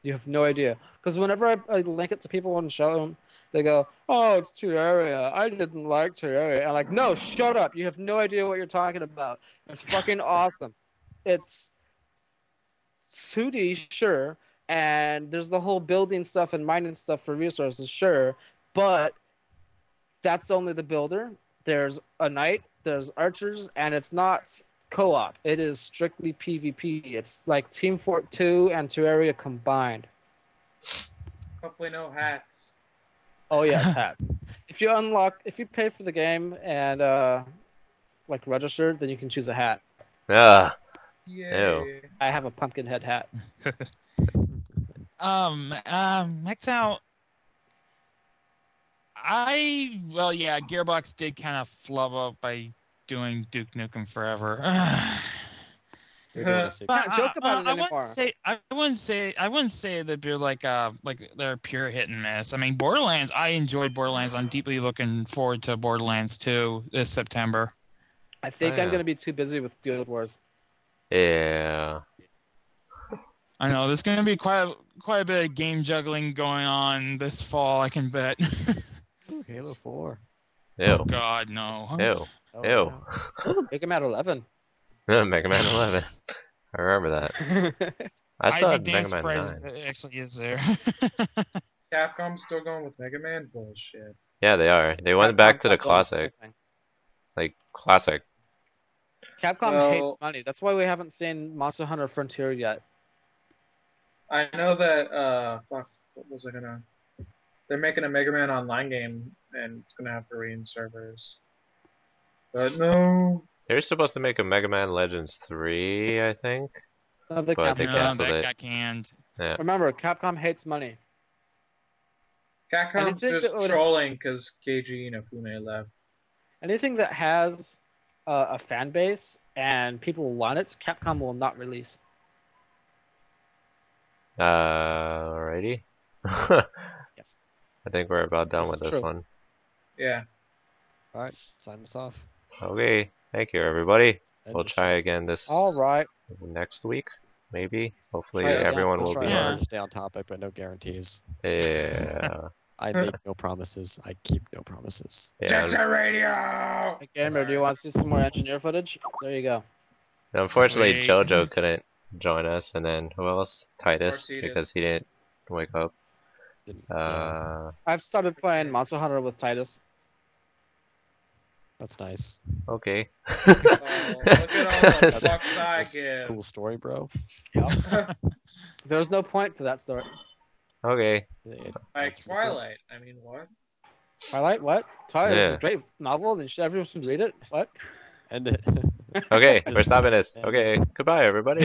You have no idea. Because whenever I link it to people and show them, they go, "Oh, it's Terraria. I didn't like Terraria." I'm like, "No, shut up. You have no idea what you're talking about. It's fucking awesome. It's 2D, sure, and there's the whole building stuff and mining stuff for resources, sure, but that's only the builder. There's a knight, there's archers, and it's not co-op. It is strictly PvP. It's like Team Fort 2 and Terraria combined. Hopefully no hats. Oh yeah, it's hats. If you pay for the game and like registered, then you can choose a hat. ah, Yay. I have a pumpkin head hat. Max out. Gearbox did kind of flub up by doing Duke Nukem Forever. They're doing a sequel. Can't joke about it I anymore. wouldn't say that they're like they're pure hit and miss. I mean, Borderlands. I enjoyed Borderlands. I'm deeply looking forward to Borderlands 2 this September. I think Oh, I'm yeah. gonna be too busy with Guild Wars. yeah. I know there's going to be quite a bit of game juggling going on this fall. I can bet. Ooh, Halo 4. Ew. Oh God, no. Ew. Oh, Ew. yeah. Make him at 11. Mega Man 11. I remember that. I I'd still be had damn Mega Man surprised 9. it actually is there. Capcom's still going with Mega Man? Bullshit. Yeah, they are. They went back to the Capcom classic. Like, classic. Capcom Well- hates money. That's why we haven't seen Monster Hunter Frontier yet. I know that, what was I gonna... They're making a Mega Man Online game, and it's gonna have Korean servers. But no... They were supposed to make a Mega Man Legends 3, I think. No, they But they canceled No, it. canceled that it. got canned. Yeah. Remember, Capcom hates money. Capcom's Anything just that would- trolling because Keiji Inafune left. Anything that has a fan base and people want it, Capcom will not release. Alrighty. I Yes. think we're about done This with is this true. one. Yeah. Alright, sign this off. Okay. Thank you, everybody. End We'll the try show. again this All right. next week, maybe. Hopefully, Try it again. everyone We'll will try be it again. on. Hard to stay on topic, but no guarantees. Yeah. I make no promises. I keep no promises. Yeah. Check the radio! Hey, Gamer, do you want to see some more engineer footage? There you go. Unfortunately, Sweet. JoJo couldn't join us, and then who else? Titus, Titus. because he didn't wake up. Didn't- yeah, I've started playing Monster Hunter with Titus. that's nice. Okay. Oh, look at all the fucks I That's give. cool story, bro. There's no point to that story. Okay. It- Like it's pretty cool. Twilight. I mean, what? Twilight? What? Twilight is Yeah. a great novel, and everyone should read it. What? End it. Okay. We're stopping this. Okay. Goodbye, everybody.